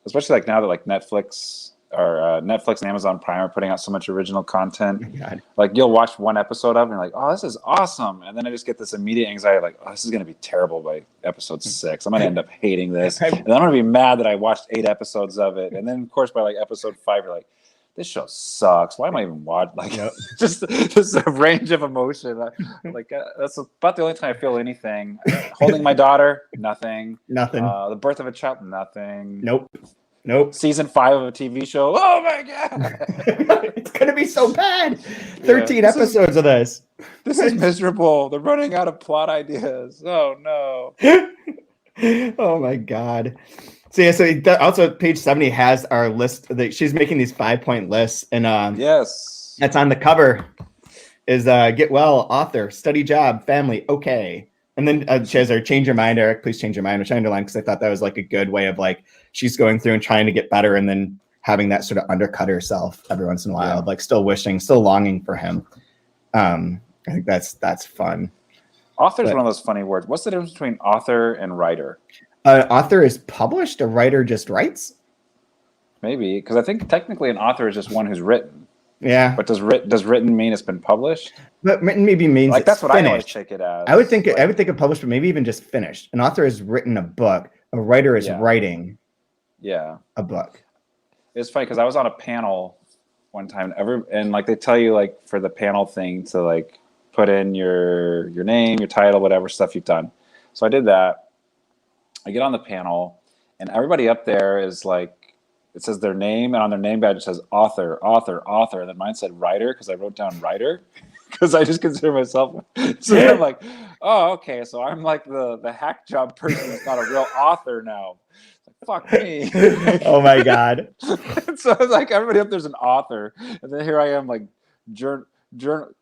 [SPEAKER 1] especially like now that like Netflix and Amazon Prime are putting out so much original content.
[SPEAKER 3] God.
[SPEAKER 1] Like you'll watch one episode of it and you're like, oh, this is awesome. And then I just get this immediate anxiety like, oh, this is going to be terrible by episode 6. I'm going to end up hating this. And then I'm going to be mad that I watched 8 episodes of it. And then of course by like episode 5, you're like, this show sucks. Why am I even watching? Like just a range of emotion. That's about the only time I feel anything. Holding my daughter, nothing.
[SPEAKER 3] Nothing.
[SPEAKER 1] The birth of a child, nothing.
[SPEAKER 3] Nope.
[SPEAKER 1] Season 5 of a TV show. Oh my God.
[SPEAKER 3] It's going to be so bad. 13 episodes of this.
[SPEAKER 1] This is miserable. They're running out of plot ideas. Oh no.
[SPEAKER 3] Oh my God. So also page 70 has our list that she's making these 5-point lists. And
[SPEAKER 1] yes,
[SPEAKER 3] that's on the cover is get well, author, study job, family. Okay. And then she has her change your mind, Eric, please change your mind, which I underlined because I thought that was like a good way of like, she's going through and trying to get better and then having that sort of undercut herself every once in a while, like still longing for him. I think that's fun.
[SPEAKER 1] Author is one of those funny words. What's the difference between author and writer?
[SPEAKER 3] Author is published, a writer just writes.
[SPEAKER 1] Maybe, because I think technically an author is just one who's written.
[SPEAKER 3] Yeah.
[SPEAKER 1] But does written mean it's been published?
[SPEAKER 3] But written maybe means
[SPEAKER 1] like that's what
[SPEAKER 3] finished.
[SPEAKER 1] I always take it as.
[SPEAKER 3] I would think of published, but maybe even just finished. An author has written a book. A writer is writing.
[SPEAKER 1] Yeah.
[SPEAKER 3] A book.
[SPEAKER 1] It's funny because I was on a panel one time, and like they tell you like for the panel thing to like put in your name, your title, whatever stuff you've done. So I did that. I get on the panel, and everybody up there is like, it says their name, and on their name badge it says author. And then mine said writer because I wrote down writer because I just consider myself. So then I'm like, oh, okay. So I'm like the hack job person that's not a real author now. Fuck me.
[SPEAKER 3] Oh my God.
[SPEAKER 1] So it's like everybody up there's an author, and then here I am like journaling.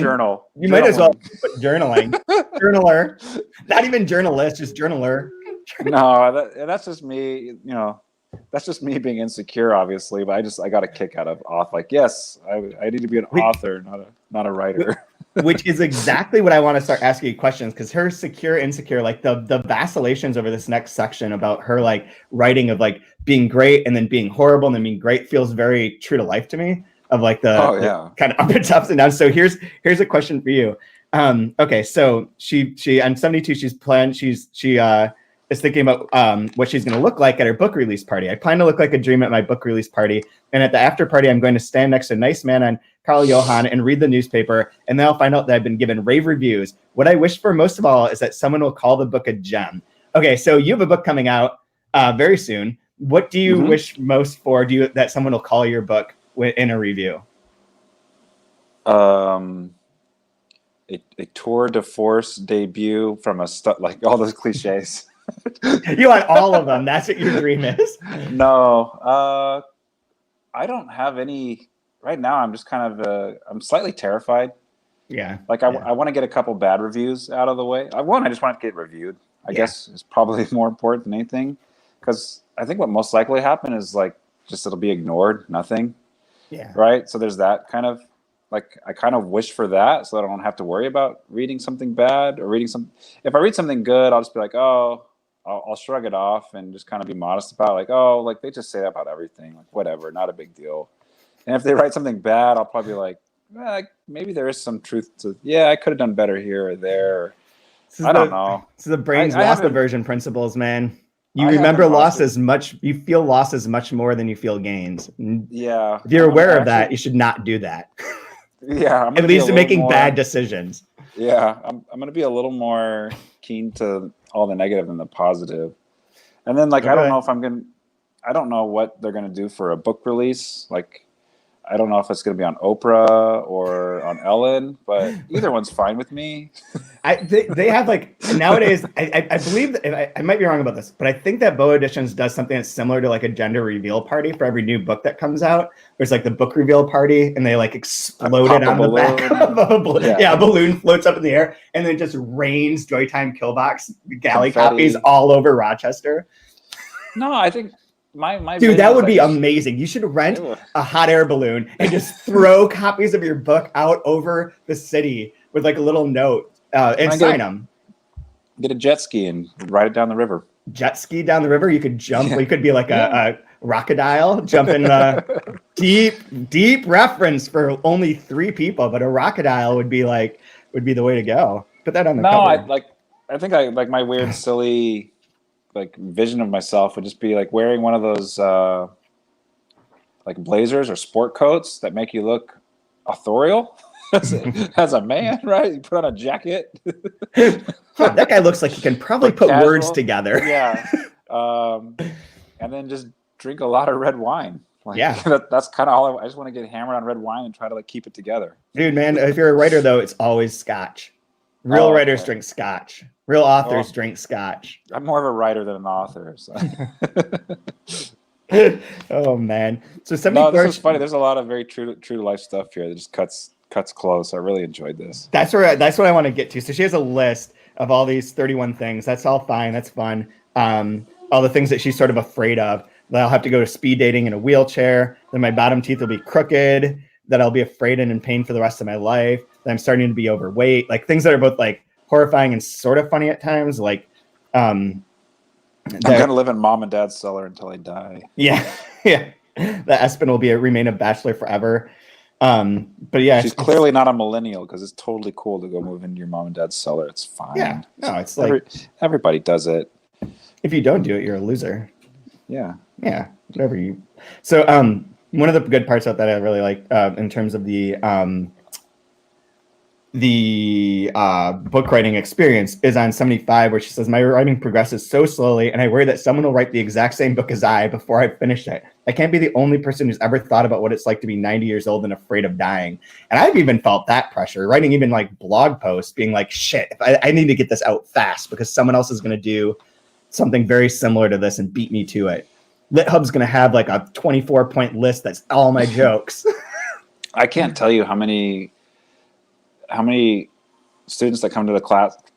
[SPEAKER 3] Journal. You might as well put journaling. Journaler. Not even journalist, just journaler.
[SPEAKER 1] No, that's just me. That's just me being insecure, obviously. But I got a kick out of author. Like, yes, I need to be an author, not a writer.
[SPEAKER 3] Which is exactly what I want to start asking you questions, because her insecure, like the vacillations over this next section about her like writing of like being great and then being horrible and then being great feels very true to life to me. Of like the kind of ups and downs. So here's a question for you. Okay, so she on 72 she is thinking about what she's going to look like at her book release party. I plan to look like a dream at my book release party, and at the after party, I'm going to stand next to a nice man on Carl Johan and read the newspaper, and then I'll find out that I've been given rave reviews. What I wish for most of all is that someone will call the book a gem. Okay, so you have a book coming out very soon. What do you wish most for? That someone will call your book in a review?
[SPEAKER 1] Um, a tour de force debut from like all those cliches.
[SPEAKER 3] You want all of them. That's what your dream is.
[SPEAKER 1] No, I don't have any right now. I'm just kind of I'm slightly terrified.
[SPEAKER 3] Yeah.
[SPEAKER 1] Like I want to get a couple bad reviews out of the way. I just want to get reviewed. I guess is probably more important than anything, because I think what most likely happen is like just it'll be ignored, nothing.
[SPEAKER 3] Yeah.
[SPEAKER 1] Right. So there's that kind of like I kind of wish for that so that I don't have to worry about reading something bad or reading some. If I read something good, I'll just be like, oh, I'll shrug it off and just kind of be modest about it, like, oh, like they just say that about everything, like whatever, not a big deal. And if they write something bad, I'll probably be like, maybe there is some truth to, I could have done better here or there. I don't know.
[SPEAKER 3] This is the brain's
[SPEAKER 1] I
[SPEAKER 3] loss
[SPEAKER 1] haven't-
[SPEAKER 3] aversion principles, man. You
[SPEAKER 1] I
[SPEAKER 3] remember
[SPEAKER 1] haven't
[SPEAKER 3] loss
[SPEAKER 1] lost it.
[SPEAKER 3] as much, you feel loss as much more than you feel gains.
[SPEAKER 1] Yeah.
[SPEAKER 3] If you're aware of that,
[SPEAKER 1] actually-
[SPEAKER 3] you should not do that.
[SPEAKER 1] Yeah.
[SPEAKER 3] It leads to making bad decisions.
[SPEAKER 1] Yeah. I'm going to be a little more keen to all the negative than the positive. And then, like, I don't know if I don't know what they're going to do for a book release. Like, I don't know if it's going to be on Oprah or on Ellen, but either one's fine with me.
[SPEAKER 3] They have like nowadays. I believe that I might be wrong about this, but I think that Bow Editions does something that's similar to like a gender reveal party for every new book that comes out. There's like the book reveal party, and they like explode it on the back of a balloon. Yeah, a balloon floats up in the air, and then just rains Joytime Killbox galley
[SPEAKER 1] Confetti.
[SPEAKER 3] copies all over Rochester.
[SPEAKER 1] No, I think my
[SPEAKER 3] Dude,
[SPEAKER 1] vision
[SPEAKER 3] that
[SPEAKER 1] is
[SPEAKER 3] would be
[SPEAKER 1] just-
[SPEAKER 3] amazing. You should rent a hot air balloon and just throw copies of your book out over the city with like a little note and sign them.
[SPEAKER 1] Get a jet ski and ride it down the river.
[SPEAKER 3] Jet ski down the river. You could jump.
[SPEAKER 1] Yeah.
[SPEAKER 3] You could be like a crocodile jumping deep reference for only 3 people, but a crocodile would be the way to go. Put that on the cover.
[SPEAKER 1] I think my weird silly like vision of myself would just be like wearing one of those like blazers or sport coats that make you look authorial as a man, right? You put on a jacket.
[SPEAKER 3] That guy looks like he can probably put
[SPEAKER 1] casual.
[SPEAKER 3] words together.
[SPEAKER 1] Yeah. And then just drink a lot of red wine. Like,
[SPEAKER 3] Yeah.
[SPEAKER 1] That's kind of all I just want to get hammered on red wine and try to like keep it together.
[SPEAKER 3] Dude, man, if you're a writer though, it's always scotch. Real writers drink scotch. Real authors drink scotch.
[SPEAKER 1] I'm more of a writer than an author. So.
[SPEAKER 3] Oh man. So
[SPEAKER 1] No,
[SPEAKER 3] 74.
[SPEAKER 1] this is funny. There's a lot of very true to life stuff here that just cuts close. I really enjoyed this.
[SPEAKER 3] That's what I want to get to. So she has a list of all these 31 things. That's all fine. That's fun. All the things that she's sort of afraid of. That I'll have to go to speed dating in a wheelchair. Then my bottom teeth will be crooked. That I'll be afraid and in pain for the rest of my life. That I'm starting to be overweight. Like things that are both like horrifying and sort of funny at times. Like,
[SPEAKER 1] I'm gonna live in mom and dad's cellar until I die.
[SPEAKER 3] Yeah, yeah. That Espen will remain a bachelor forever. But yeah,
[SPEAKER 1] she's clearly not a millennial because it's totally cool to go move into your mom and dad's cellar. It's fine.
[SPEAKER 3] Yeah, no, it's like
[SPEAKER 1] everybody does it.
[SPEAKER 3] If you don't do it, you're a loser.
[SPEAKER 1] Yeah.
[SPEAKER 3] Yeah, whatever you. So, one of the good parts about that I really like in terms of the book writing experience is on 75, where she says, my writing progresses so slowly and I worry that someone will write the exact same book as I before I've finished it. I can't be the only person who's ever thought about what it's like to be 90 years old and afraid of dying. And I've even felt that pressure, writing even like blog posts, being like, shit, I need to get this out fast because someone else is going to do something very similar to this and beat me to it. LitHub's going to have like a 24-point list that's all my jokes.
[SPEAKER 1] I can't tell you how many students that come to the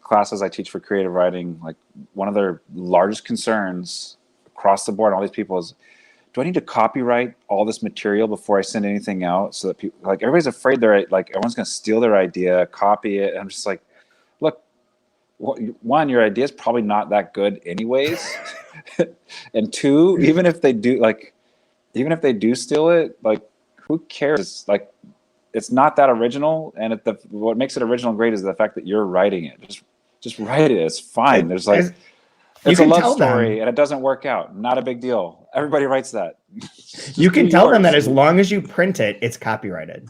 [SPEAKER 1] classes I teach for creative writing, like one of their largest concerns across the board, all these people is, do I need to copyright all this material before I send anything out? So that people, like everybody's afraid everyone's going to steal their idea, copy it. And I'm just like, look, one, your idea is probably not that good anyways. And 2, even if they do steal it, like who cares? Like, it's not that original, and what makes it original and great is the fact that you're writing it. Just write it. It's fine. There's like it's a love story, and it doesn't work out. Not a big deal. Everybody writes that.
[SPEAKER 3] You can tell them that as long as you print it, it's copyrighted.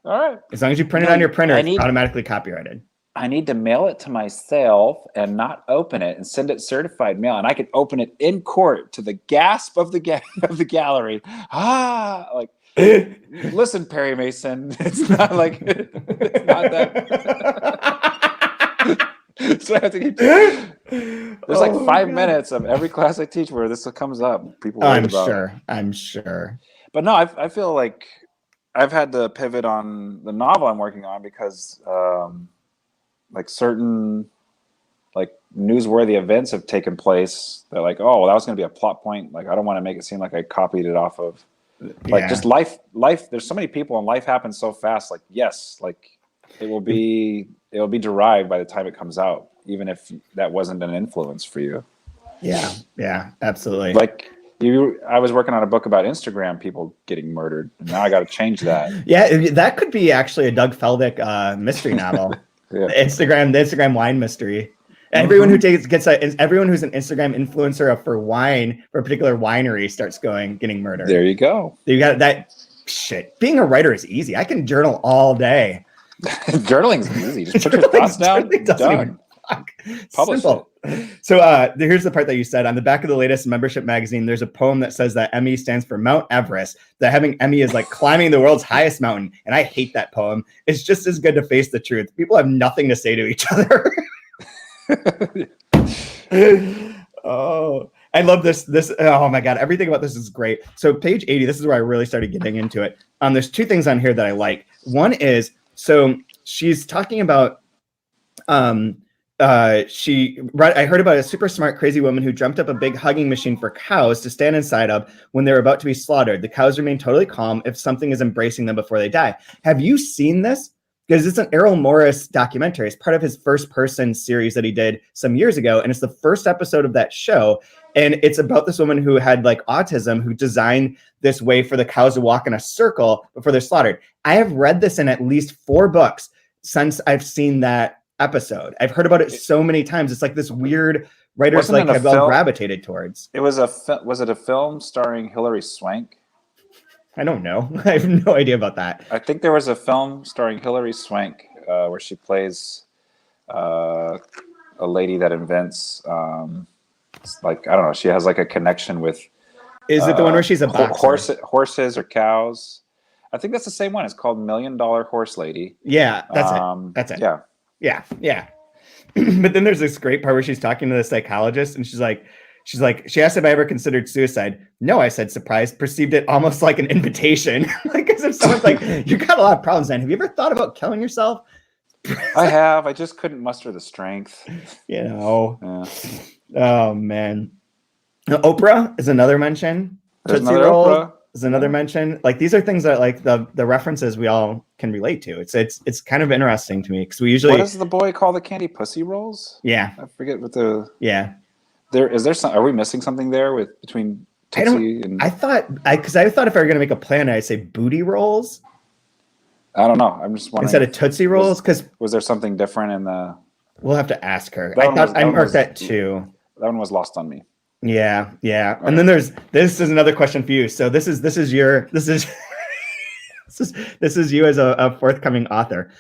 [SPEAKER 1] All right.
[SPEAKER 3] As long as you print it on your printer, it's automatically copyrighted.
[SPEAKER 1] I need to mail it to myself and not open it and send it certified mail, and I can open it in court to the gasp of the gallery. Like. Listen, Perry Mason, it's not like it's not that. So I have to keep. There's like 5 minutes of every class I teach where this comes up. People worried about.
[SPEAKER 3] I'm sure.
[SPEAKER 1] But no, I feel like I've had to pivot on the novel I'm working on because like certain like newsworthy events have taken place. They're like, oh, well, that was going to be a plot point. Like, I don't want to make it seem like I copied it off of like just life. There's so many people and life happens so fast. Like, yes, like it will be derived by the time it comes out, even if that wasn't an influence for you.
[SPEAKER 3] Yeah, absolutely.
[SPEAKER 1] Like I was working on a book about Instagram people getting murdered, and now I got to change that.
[SPEAKER 3] Yeah, that could be actually a Doug Feldick mystery novel.
[SPEAKER 1] Yeah.
[SPEAKER 3] The Instagram wine mystery. Everyone who everyone who's an Instagram influencer for wine for a particular winery starts getting murdered.
[SPEAKER 1] There you go.
[SPEAKER 3] You got that shit. Being a writer is easy. I can journal all day.
[SPEAKER 1] Journaling's easy. Just put your thoughts down. Done. Publish
[SPEAKER 3] Simple.
[SPEAKER 1] it.
[SPEAKER 3] So here's the part that you said. On the back of the latest membership magazine, there's a poem that says that ME stands for Mount Everest, that having ME is like climbing the world's highest mountain. And I hate that poem. It's just as good to face the truth. People have nothing to say to each other. Oh, I love this. Oh my God. Everything about this is great. So page 80, this is where I really started getting into it. There's two things on here that I like. One is, so she's talking about, I heard about a super smart, crazy woman who dreamt up a big hugging machine for cows to stand inside of when they're about to be slaughtered. The cows remain totally calm if something is embracing them before they die. Have you seen this? Because it's an Errol Morris documentary. It's part of his first person series that he did some years ago. And it's the first episode of that show. And it's about this woman who had like autism, who designed this way for the cows to walk in a circle before they're slaughtered. I have read this in at least 4 books since I've seen that episode. I've heard about it so many times. It's like this weird writers like have all gravitated towards.
[SPEAKER 1] It was was it a film starring Hilary Swank?
[SPEAKER 3] I don't know. I have no idea about that.
[SPEAKER 1] I think there was a film starring Hilary Swank where she plays a lady that invents like, I don't know, she has like a connection with
[SPEAKER 3] is it the one where she's a
[SPEAKER 1] horses or cows? I think that's the same one. It's called $1 Million Horse Lady.
[SPEAKER 3] Yeah, that's it. That's it. Yeah. But then there's this great part where she's talking to the psychologist and she's like, she asked if I ever considered suicide. No, I said, surprised, perceived it almost like an invitation. Like, as if someone's like, you got a lot of problems, man. Have you ever thought about killing yourself?
[SPEAKER 1] I have. I just couldn't muster the strength.
[SPEAKER 3] You know. Yeah. Oh, man. Now, Oprah is another mention.
[SPEAKER 1] There's Tootsie Roll Oprah.
[SPEAKER 3] Is another mention. Like, these are things that like the references we all can relate to. It's kind of interesting to me because we usually.
[SPEAKER 1] What does the boy call the candy? Pussy rolls?
[SPEAKER 3] Yeah.
[SPEAKER 1] I forget what the.
[SPEAKER 3] Yeah.
[SPEAKER 1] Is there some? Are we missing something there between Tootsie and?
[SPEAKER 3] I thought if I were going to make a plan, I'd say booty rolls.
[SPEAKER 1] I don't know. I'm just wondering
[SPEAKER 3] instead of Tootsie Rolls, because
[SPEAKER 1] was there something different in the?
[SPEAKER 3] We'll have to ask her. I marked that too.
[SPEAKER 1] That one was lost on me.
[SPEAKER 3] Yeah. Okay. And then this is another question for you. So this is you as a forthcoming author.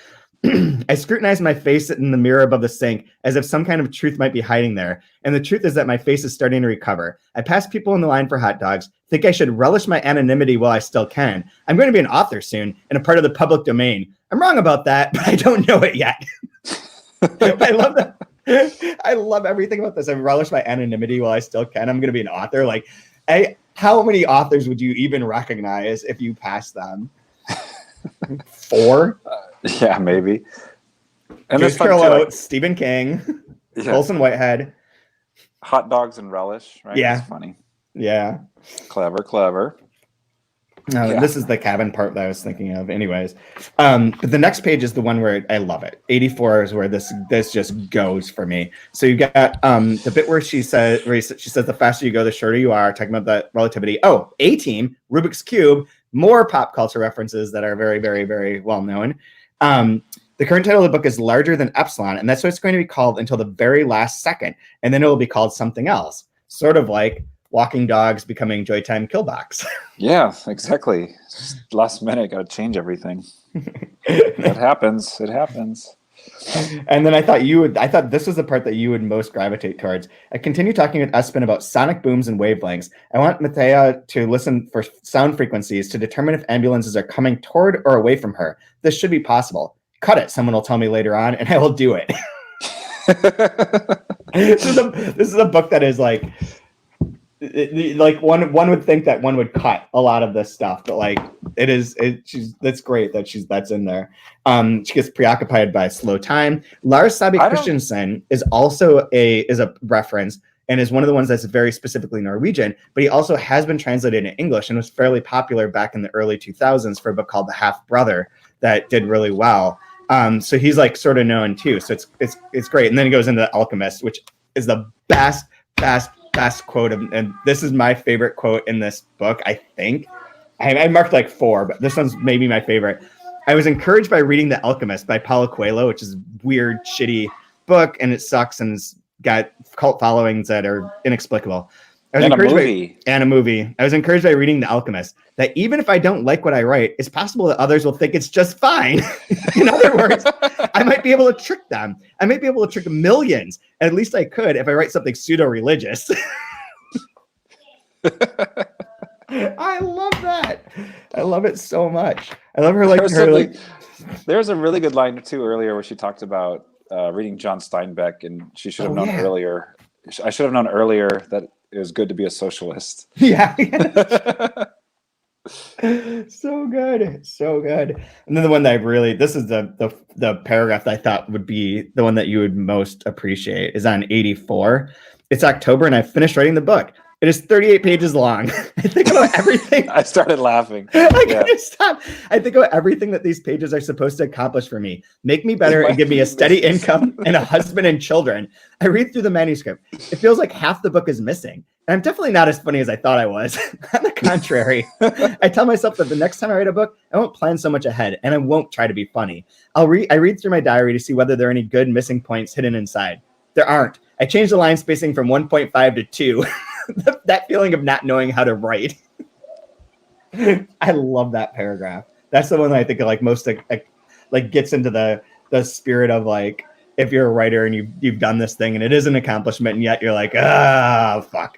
[SPEAKER 3] I scrutinize my face in the mirror above the sink as if some kind of truth might be hiding there. And the truth is that my face is starting to recover. I pass people in the line for hot dogs, think I should relish my anonymity while I still can. I'm going to be an author soon and a part of the public domain. I'm wrong about that, but I don't know it yet. I love that. I love everything about this. I relish my anonymity while I still can. I'm going to be an author. Like, how many authors would you even recognize if you passed them? 4?
[SPEAKER 1] Yeah, maybe. And
[SPEAKER 3] Joyce Carol Oates, Stephen King, Colson Whitehead.
[SPEAKER 1] Hot dogs and relish, right?
[SPEAKER 3] Yeah.
[SPEAKER 1] That's funny.
[SPEAKER 3] Yeah.
[SPEAKER 1] Clever.
[SPEAKER 3] No, yeah. This is the cabin part that I was thinking of. Anyways, but the next page is the one where I love it. 84 is where this just goes for me. So you got the bit where she says the faster you go, the shorter you are, talking about that relativity. Oh, A-Team, Rubik's Cube, more pop culture references that are very, very, very well known. The current title of the book is Larger Than Epsilon, and that's what it's going to be called until the very last second. And then it will be called something else, sort of like Walking Dogs becoming Joytime Killbox.
[SPEAKER 1] Yeah, exactly. Just last minute, got to change everything. It happens.
[SPEAKER 3] And then I thought this was the part that you would most gravitate towards. I continue talking with Espen about sonic booms and wavelengths. I want Mathea to listen for sound frequencies to determine if ambulances are coming toward or away from her. This should be possible. Cut it, someone will tell me later on, and I will do it. This is a book that is like one would think that one would cut a lot of this stuff, but like that's great that that's in there. She gets preoccupied by slow time. Lars Sabi Christensen is also a reference and is one of the ones that's very specifically Norwegian, but he also has been translated in English and was fairly popular back in the early 2000s for a book called The Half Brother that did really well. So he's like sort of known too. So it's great. And then he goes into The Alchemist, which is the best quote and this is my favorite quote in this book. I think I marked like 4, but this one's maybe my favorite. I was encouraged by reading The Alchemist by Paulo Coelho, which is a weird, shitty book, and it sucks and it's got cult followings that are inexplicable. And a movie. I was encouraged by reading The Alchemist that even if I don't like what I write, it's possible that others will think it's just fine. In other words, I might be able to trick them. I might be able to trick millions. At least I could if I write something pseudo-religious. I love that. I love it so much. I love her
[SPEAKER 1] There's a really good line too earlier where she talked about reading John Steinbeck, and she should have known earlier. I should have known earlier that it was good to be a socialist.
[SPEAKER 3] Yeah. So good. And then the one that this is the paragraph that I thought would be the one that you would most appreciate is on 84. It's October and I finished writing the book. It is 38 pages long. I think about everything.
[SPEAKER 1] I started laughing.
[SPEAKER 3] I couldn't stop. I think about everything that these pages are supposed to accomplish for me. Make me better and give me a steady income and a husband and children. I read through the manuscript. It feels like half the book is missing. And I'm definitely not as funny as I thought I was. On the contrary, I tell myself that the next time I write a book, I won't plan so much ahead and I won't try to be funny. I read through my diary to see whether there are any good missing points hidden inside. There aren't. I changed the line spacing from 1.5 to 2. That feeling of not knowing how to write. I love that paragraph. That's the one that I think like most like gets into the spirit of like, if you're a writer and you've done this thing and it is an accomplishment and yet you're like, fuck.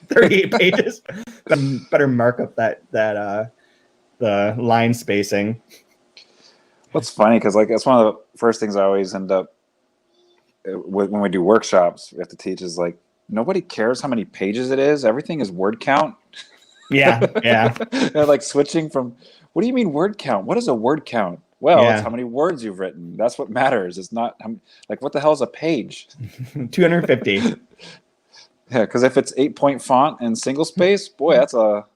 [SPEAKER 3] 38 pages. Better mark up that the line spacing.
[SPEAKER 1] What's funny, because like that's one of the first things I always end up with when we do workshops, we have to teach is like, nobody cares how many pages it is. Everything is word count.
[SPEAKER 3] Yeah.
[SPEAKER 1] They're like switching from, what do you mean word count? What is a word count? Well, it's how many words you've written. That's what matters. It's not like, what the hell is a page?
[SPEAKER 3] 250.
[SPEAKER 1] Yeah, because if it's 8-point font and single space, boy, that's a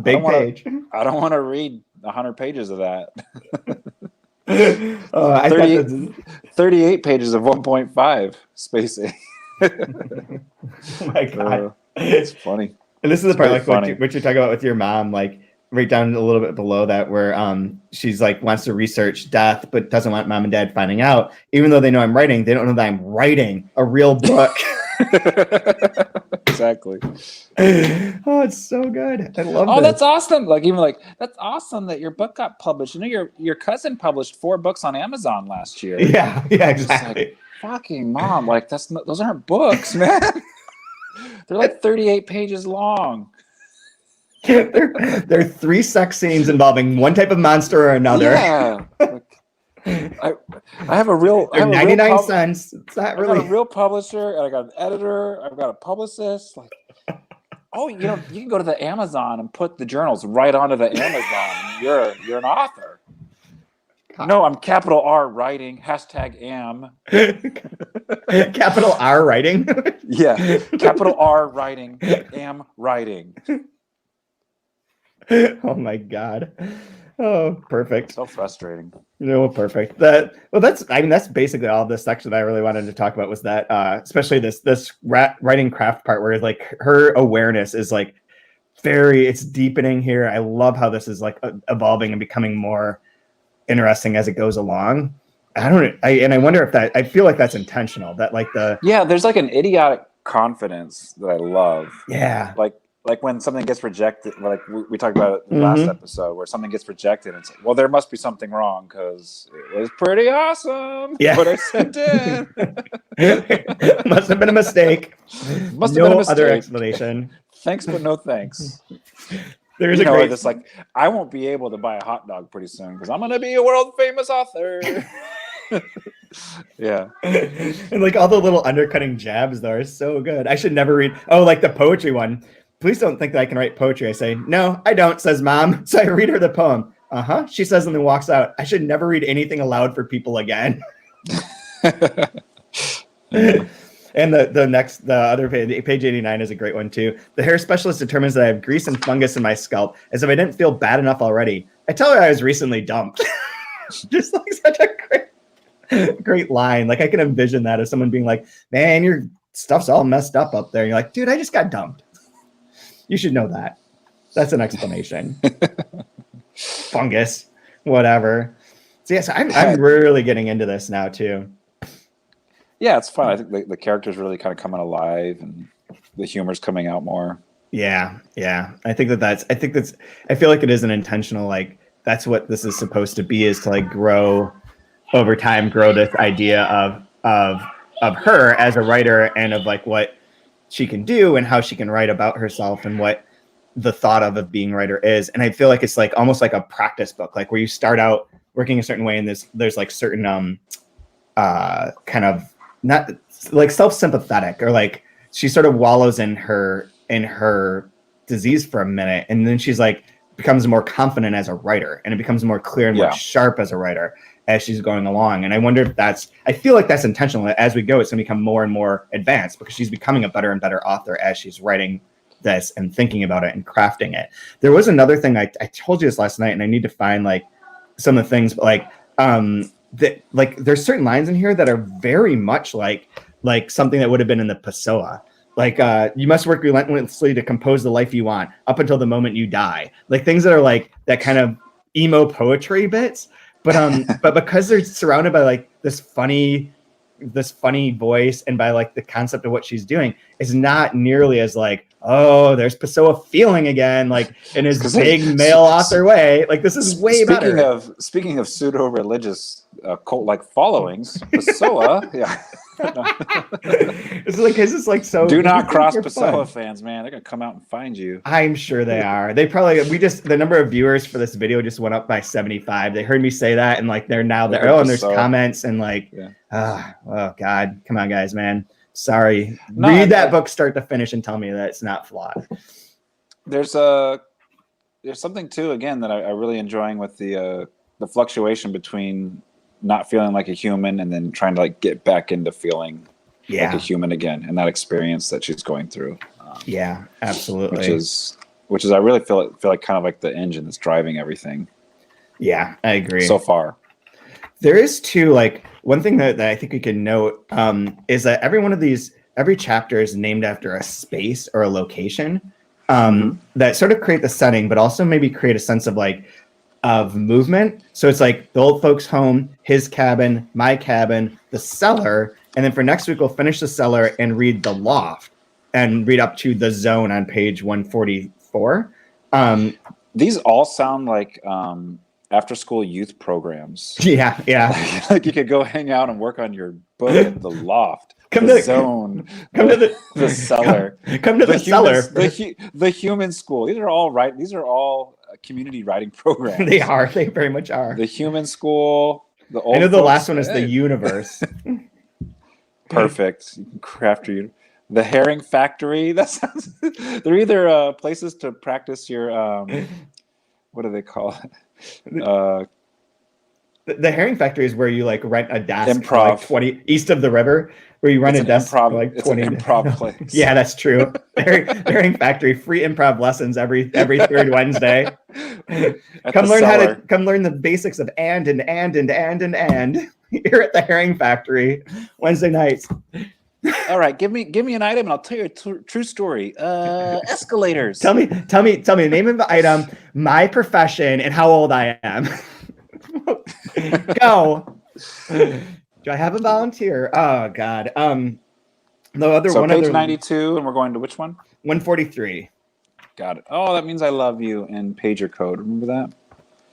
[SPEAKER 3] big page.
[SPEAKER 1] I don't want to read 100 pages of that. 38 pages of 1.5 spacing.
[SPEAKER 3] Oh my God.
[SPEAKER 1] It's funny.
[SPEAKER 3] And this is the part like what you're talking about with your mom, like right down a little bit below that where she's like wants to research death but doesn't want mom and dad finding out. Even though they know I'm writing, they don't know that I'm writing a real book.
[SPEAKER 1] Exactly.
[SPEAKER 3] Oh, it's so good. I love this.
[SPEAKER 1] That's awesome. Like even like that's awesome that your book got published. You know, your cousin published 4 books on Amazon last year.
[SPEAKER 3] Yeah, exactly.
[SPEAKER 1] Like, fucking mom, like those aren't books, man. They're like 38 pages long.
[SPEAKER 3] They're 3 sex scenes involving one type of monster or another.
[SPEAKER 1] Yeah. I have a real.
[SPEAKER 3] They're 99 cents. It's not really.
[SPEAKER 1] I got a real publisher, and I got an editor. I've got a publicist. Like, you can go to the Amazon and put the journals right onto the Amazon. You're an author. No, I'm capital R writing. #am.
[SPEAKER 3] Capital R writing.
[SPEAKER 1] Yeah, capital R writing. Am writing.
[SPEAKER 3] Oh my God. Oh, perfect.
[SPEAKER 1] So frustrating.
[SPEAKER 3] No, perfect. That's basically all this section that I really wanted to talk about was that, especially this writing craft part where like her awareness is like it's deepening here. I love how this is like evolving and becoming more interesting as it goes along. I wonder if I feel like that's intentional. That like there's
[SPEAKER 1] like an idiotic confidence that I love.
[SPEAKER 3] Yeah.
[SPEAKER 1] Like like when something gets rejected, like we talked about it in the last episode, where something gets rejected, and it's like, well, there must be something wrong because it was pretty awesome.
[SPEAKER 3] Yeah.
[SPEAKER 1] What I sent in
[SPEAKER 3] must have been a mistake.
[SPEAKER 1] Must have been a mistake.
[SPEAKER 3] Other explanation.
[SPEAKER 1] Thanks, but no thanks.
[SPEAKER 3] There's
[SPEAKER 1] you
[SPEAKER 3] a
[SPEAKER 1] know,
[SPEAKER 3] great.
[SPEAKER 1] It's like I won't be able to buy a hot dog pretty soon because I'm gonna be a world famous author. Yeah.
[SPEAKER 3] And like all the little undercutting jabs though are so good. I should never read. Oh, like the poetry one. Please don't think that I can write poetry. I say, no, I don't, says mom. So I read her the poem. She says and then walks out. I should never read anything aloud for people again. And the other page 89 is a great one too. The hair specialist determines that I have grease and fungus in my scalp as if I didn't feel bad enough already. I tell her I was recently dumped. Just like such a great line. Like I can envision that as someone being like, man, your stuff's all messed up there. And you're like, dude, I just got dumped. You should know that. That's an explanation. Fungus, whatever. So yes, I'm really getting into this now too.
[SPEAKER 1] Yeah, it's fun. I think the character's really kind of coming alive and the humor's coming out more.
[SPEAKER 3] Yeah. I think I feel like it is an intentional, like that's what this is supposed to be, is to like grow over time, grow this idea of her as a writer and of like what she can do and how she can write about herself and what the thought of being a writer is. And I feel like it's like almost like a practice book, like where you start out working a certain way and there's like certain kind of not like self-sympathetic, or like she sort of wallows in her disease for a minute, and then she's like becomes more confident as a writer, and it becomes more clear and more sharp as a writer as she's going along. And I wonder if I feel like that's intentional. As we go, it's gonna become more and more advanced because she's becoming a better and better author as she's writing this and thinking about it and crafting it. There was another thing I told you this last night, and I need to find like some of the things, but like that, like there's certain lines in here that are very much like something that would have been in the Pessoa. Like you must work relentlessly to compose the life you want up until the moment you die. Like things that are like that kind of emo poetry bits, but because they're surrounded by like this funny voice and by like the concept of what she's doing, it's not nearly as like, oh, there's Pessoa feeling again, like in his big male author way. Like this is way better.
[SPEAKER 1] Speaking of pseudo-religious cult-like followings, Pessoa, yeah.
[SPEAKER 3] It's like so.
[SPEAKER 1] Do not cross Pessoa fans, man. They're gonna come out and find you.
[SPEAKER 3] I'm sure they are. They probably the number of viewers for this video just went up by 75. They heard me say that, and like they're now there. Oh, and there's comments and like, oh God, come on, guys, man. Sorry. Read that book start to finish and tell me that it's not flawed.
[SPEAKER 1] There's something too, again, that I really enjoying with the fluctuation between not feeling like a human and then trying to like get back into feeling like a human again, and that experience that she's going through.
[SPEAKER 3] Yeah, absolutely.
[SPEAKER 1] Which is I really feel like kind of like the engine that's driving everything.
[SPEAKER 3] Yeah, I agree.
[SPEAKER 1] So far.
[SPEAKER 3] There is too, like one thing that I think we can note is that every chapter is named after a space or a location that sort of create the setting, but also maybe create a sense of like of movement. So it's like the old folks' home, his cabin, my cabin, the cellar, and then for next week we'll finish the cellar and read the loft and read up to the zone on page 144.
[SPEAKER 1] These all sound like after school youth programs.
[SPEAKER 3] Yeah.
[SPEAKER 1] Like you could go hang out and work on your book at the loft, the zone, the cellar.
[SPEAKER 3] Come to the cellar.
[SPEAKER 1] The human school. These are all community writing programs.
[SPEAKER 3] They very much are.
[SPEAKER 1] The human school. The old.
[SPEAKER 3] I know the last one is the universe.
[SPEAKER 1] Perfect. You can craft your. The herring factory. That sounds. They're either places to practice your. What do they call it?
[SPEAKER 3] The herring factory is where you like rent a desk for
[SPEAKER 1] improv.
[SPEAKER 3] like 20 east of the river, where you rent a desk for like 20.
[SPEAKER 1] It's an improv place.
[SPEAKER 3] Yeah, that's true. The herring factory, free improv lessons every third Wednesday. Come learn the basics of and. Here at the herring factory, Wednesday nights.
[SPEAKER 1] All right, give me an item and I'll tell you a true story. Escalators.
[SPEAKER 3] Tell me the name of the item, my profession, and how old I am. Go. Do I have a volunteer? Oh God. The other
[SPEAKER 1] so
[SPEAKER 3] one.
[SPEAKER 1] Page 92, and we're going to which one?
[SPEAKER 3] 143.
[SPEAKER 1] Got it. Oh, that means I love you in pager code. Remember that?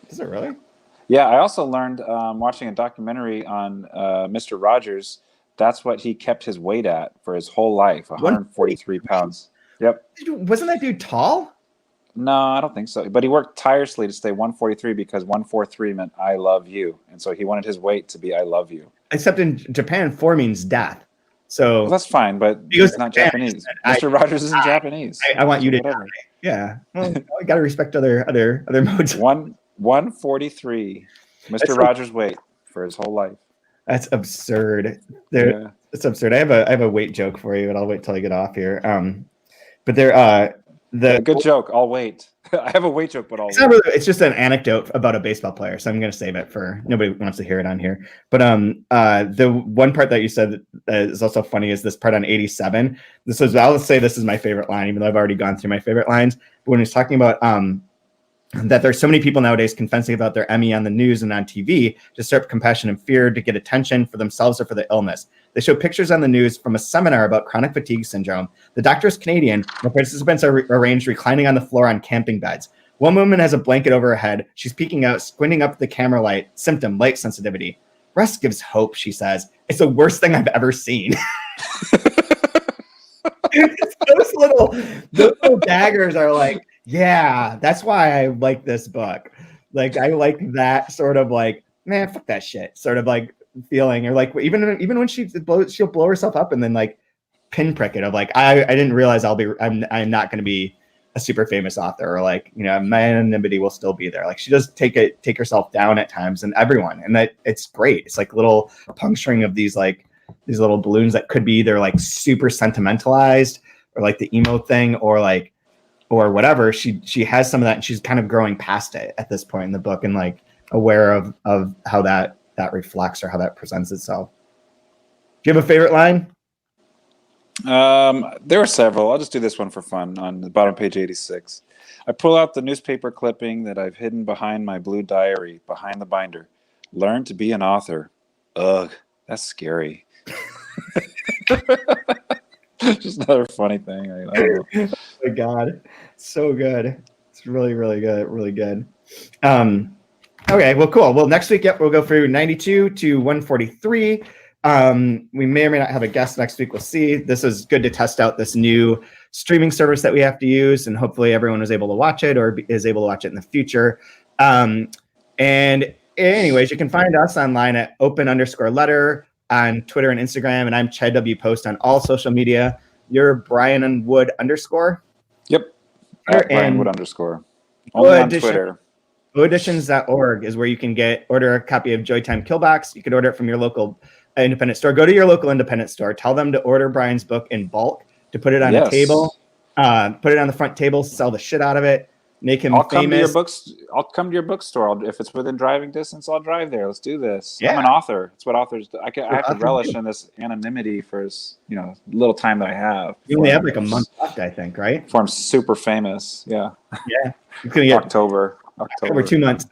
[SPEAKER 3] Is it really?
[SPEAKER 1] Yeah, I also learned watching a documentary on Mr. Rogers. That's what he kept his weight at for his whole life, 143 pounds. Yep.
[SPEAKER 3] Wasn't that dude tall?
[SPEAKER 1] No, I don't think so. But he worked tirelessly to stay 143 because 143 meant I love you. And so he wanted his weight to be I love you.
[SPEAKER 3] Except in Japan, 4 means death. So
[SPEAKER 1] well, that's fine, but he's not Japanese. Mr. Rogers isn't Japanese.
[SPEAKER 3] I want you to die. Yeah. Well, I got to respect other modes.
[SPEAKER 1] 143. Mr. Rogers' weight for his whole life.
[SPEAKER 3] That's absurd. It's absurd. I have a weight joke for you, and I'll wait till I get off here. But
[SPEAKER 1] good joke. I'll wait. I have a weight joke, but
[SPEAKER 3] it's just an anecdote about a baseball player, so I'm going to save it for nobody wants to hear it on here. But the one part that you said is also funny is this part on 87. I'll say this is my favorite line, even though I've already gone through my favorite lines. But when he's talking about that there's so many people nowadays confessing about their ME on the news and on TV to stir up compassion and fear to get attention for themselves or for the illness. They show pictures on the news from a seminar about chronic fatigue syndrome. The doctor is Canadian. The participants are arranged reclining on the floor on camping beds. One woman has a blanket over her head. She's peeking out, squinting up at the camera light. Symptom, light sensitivity. Rest gives hope, she says. It's the worst thing I've ever seen. those little daggers are like, yeah, that's why I like this book. Like, I like that sort of like, man, fuck that shit sort of like feeling, or like even when she'll blow herself up and then like pinprick it of like, I didn't realize I'm not going to be a super famous author, or like, you know, my anonymity will still be there. Like, she does take herself down at times, and everyone, and that it's great. It's like little puncturing of these little balloons that could be either like super sentimentalized or like the emo thing, or whatever. She has some of that, and she's kind of growing past it at this point in the book, and like aware of how that reflects or how that presents itself. Do you have a favorite line?
[SPEAKER 1] There were several. I'll just do this one for fun. On the bottom of page 86, I pull out the newspaper clipping that I've hidden behind my blue diary, behind the binder. Learn to be an author. Ugh, that's scary. Just another funny thing. I don't know.
[SPEAKER 3] Oh my God, so good. It's really, really good. Really good. Okay, well, cool. Well, next week, we'll go through 92 to 143. We may or may not have a guest next week. We'll see. This is good to test out this new streaming service that we have to use, and hopefully everyone was able to watch it or is able to watch it in the future. And anyways, you can find us online at open_letter on Twitter and Instagram, and I'm Chad W. Post on all social media. You're Brian and Wood _.
[SPEAKER 1] Yep. At Brian Wood _ Only on Twitter.
[SPEAKER 3] Editions.org is where you can order a copy of Joytime Killbox. You can order it from your local independent store. Go to your local independent store. Tell them to order Brian's book in bulk, to put it on a table, put it on the front table, sell the shit out of it, make him famous.
[SPEAKER 1] I'll come to your bookstore. If it's within driving distance, I'll drive there. Let's do this.
[SPEAKER 3] Yeah.
[SPEAKER 1] I'm an author. It's what authors do. I have to relish in this anonymity for little time that I have.
[SPEAKER 3] You only have like a month left, I think, right?
[SPEAKER 1] Before I'm super famous. Yeah.
[SPEAKER 3] Yeah. It's gonna get
[SPEAKER 1] October,
[SPEAKER 3] 2 months,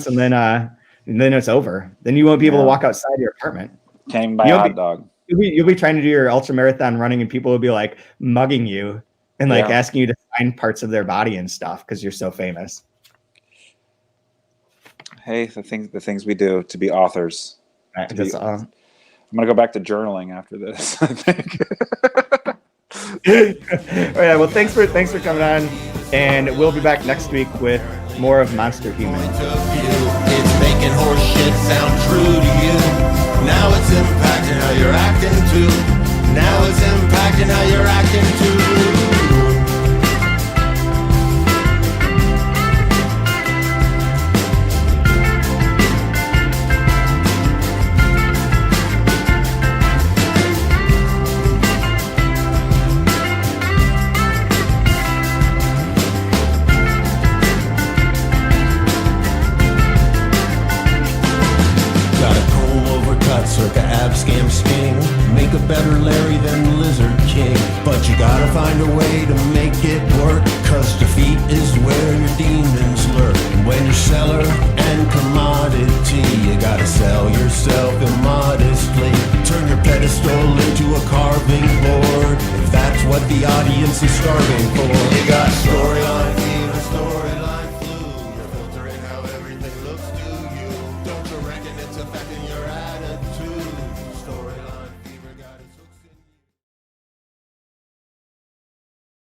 [SPEAKER 3] and then it's over. Then you won't be able to walk outside your apartment.
[SPEAKER 1] Can't even buy a hot dog.
[SPEAKER 3] You'll be trying to do your ultra marathon running, and people will be like mugging you and like asking you to sign parts of their body and stuff because you're so famous.
[SPEAKER 1] Hey, the things we do to be authors.
[SPEAKER 3] Right,
[SPEAKER 1] I'm gonna go back to journaling after this, I think.
[SPEAKER 3] All right. Well, thanks for coming on, and we'll be back next week with more of Monsterhuman.
[SPEAKER 2] It's making horse shit sound true to you. Now it's impacting how you're acting too. Now it's impacting how you're acting too. Circa ab scam sting. Make a better Larry than Lizard King. But you gotta find a way to make it work, cause defeat is where your demons lurk. And when you're seller and commodity, you gotta sell yourself immodestly. Turn your pedestal into a carving board, if that's what the audience is starving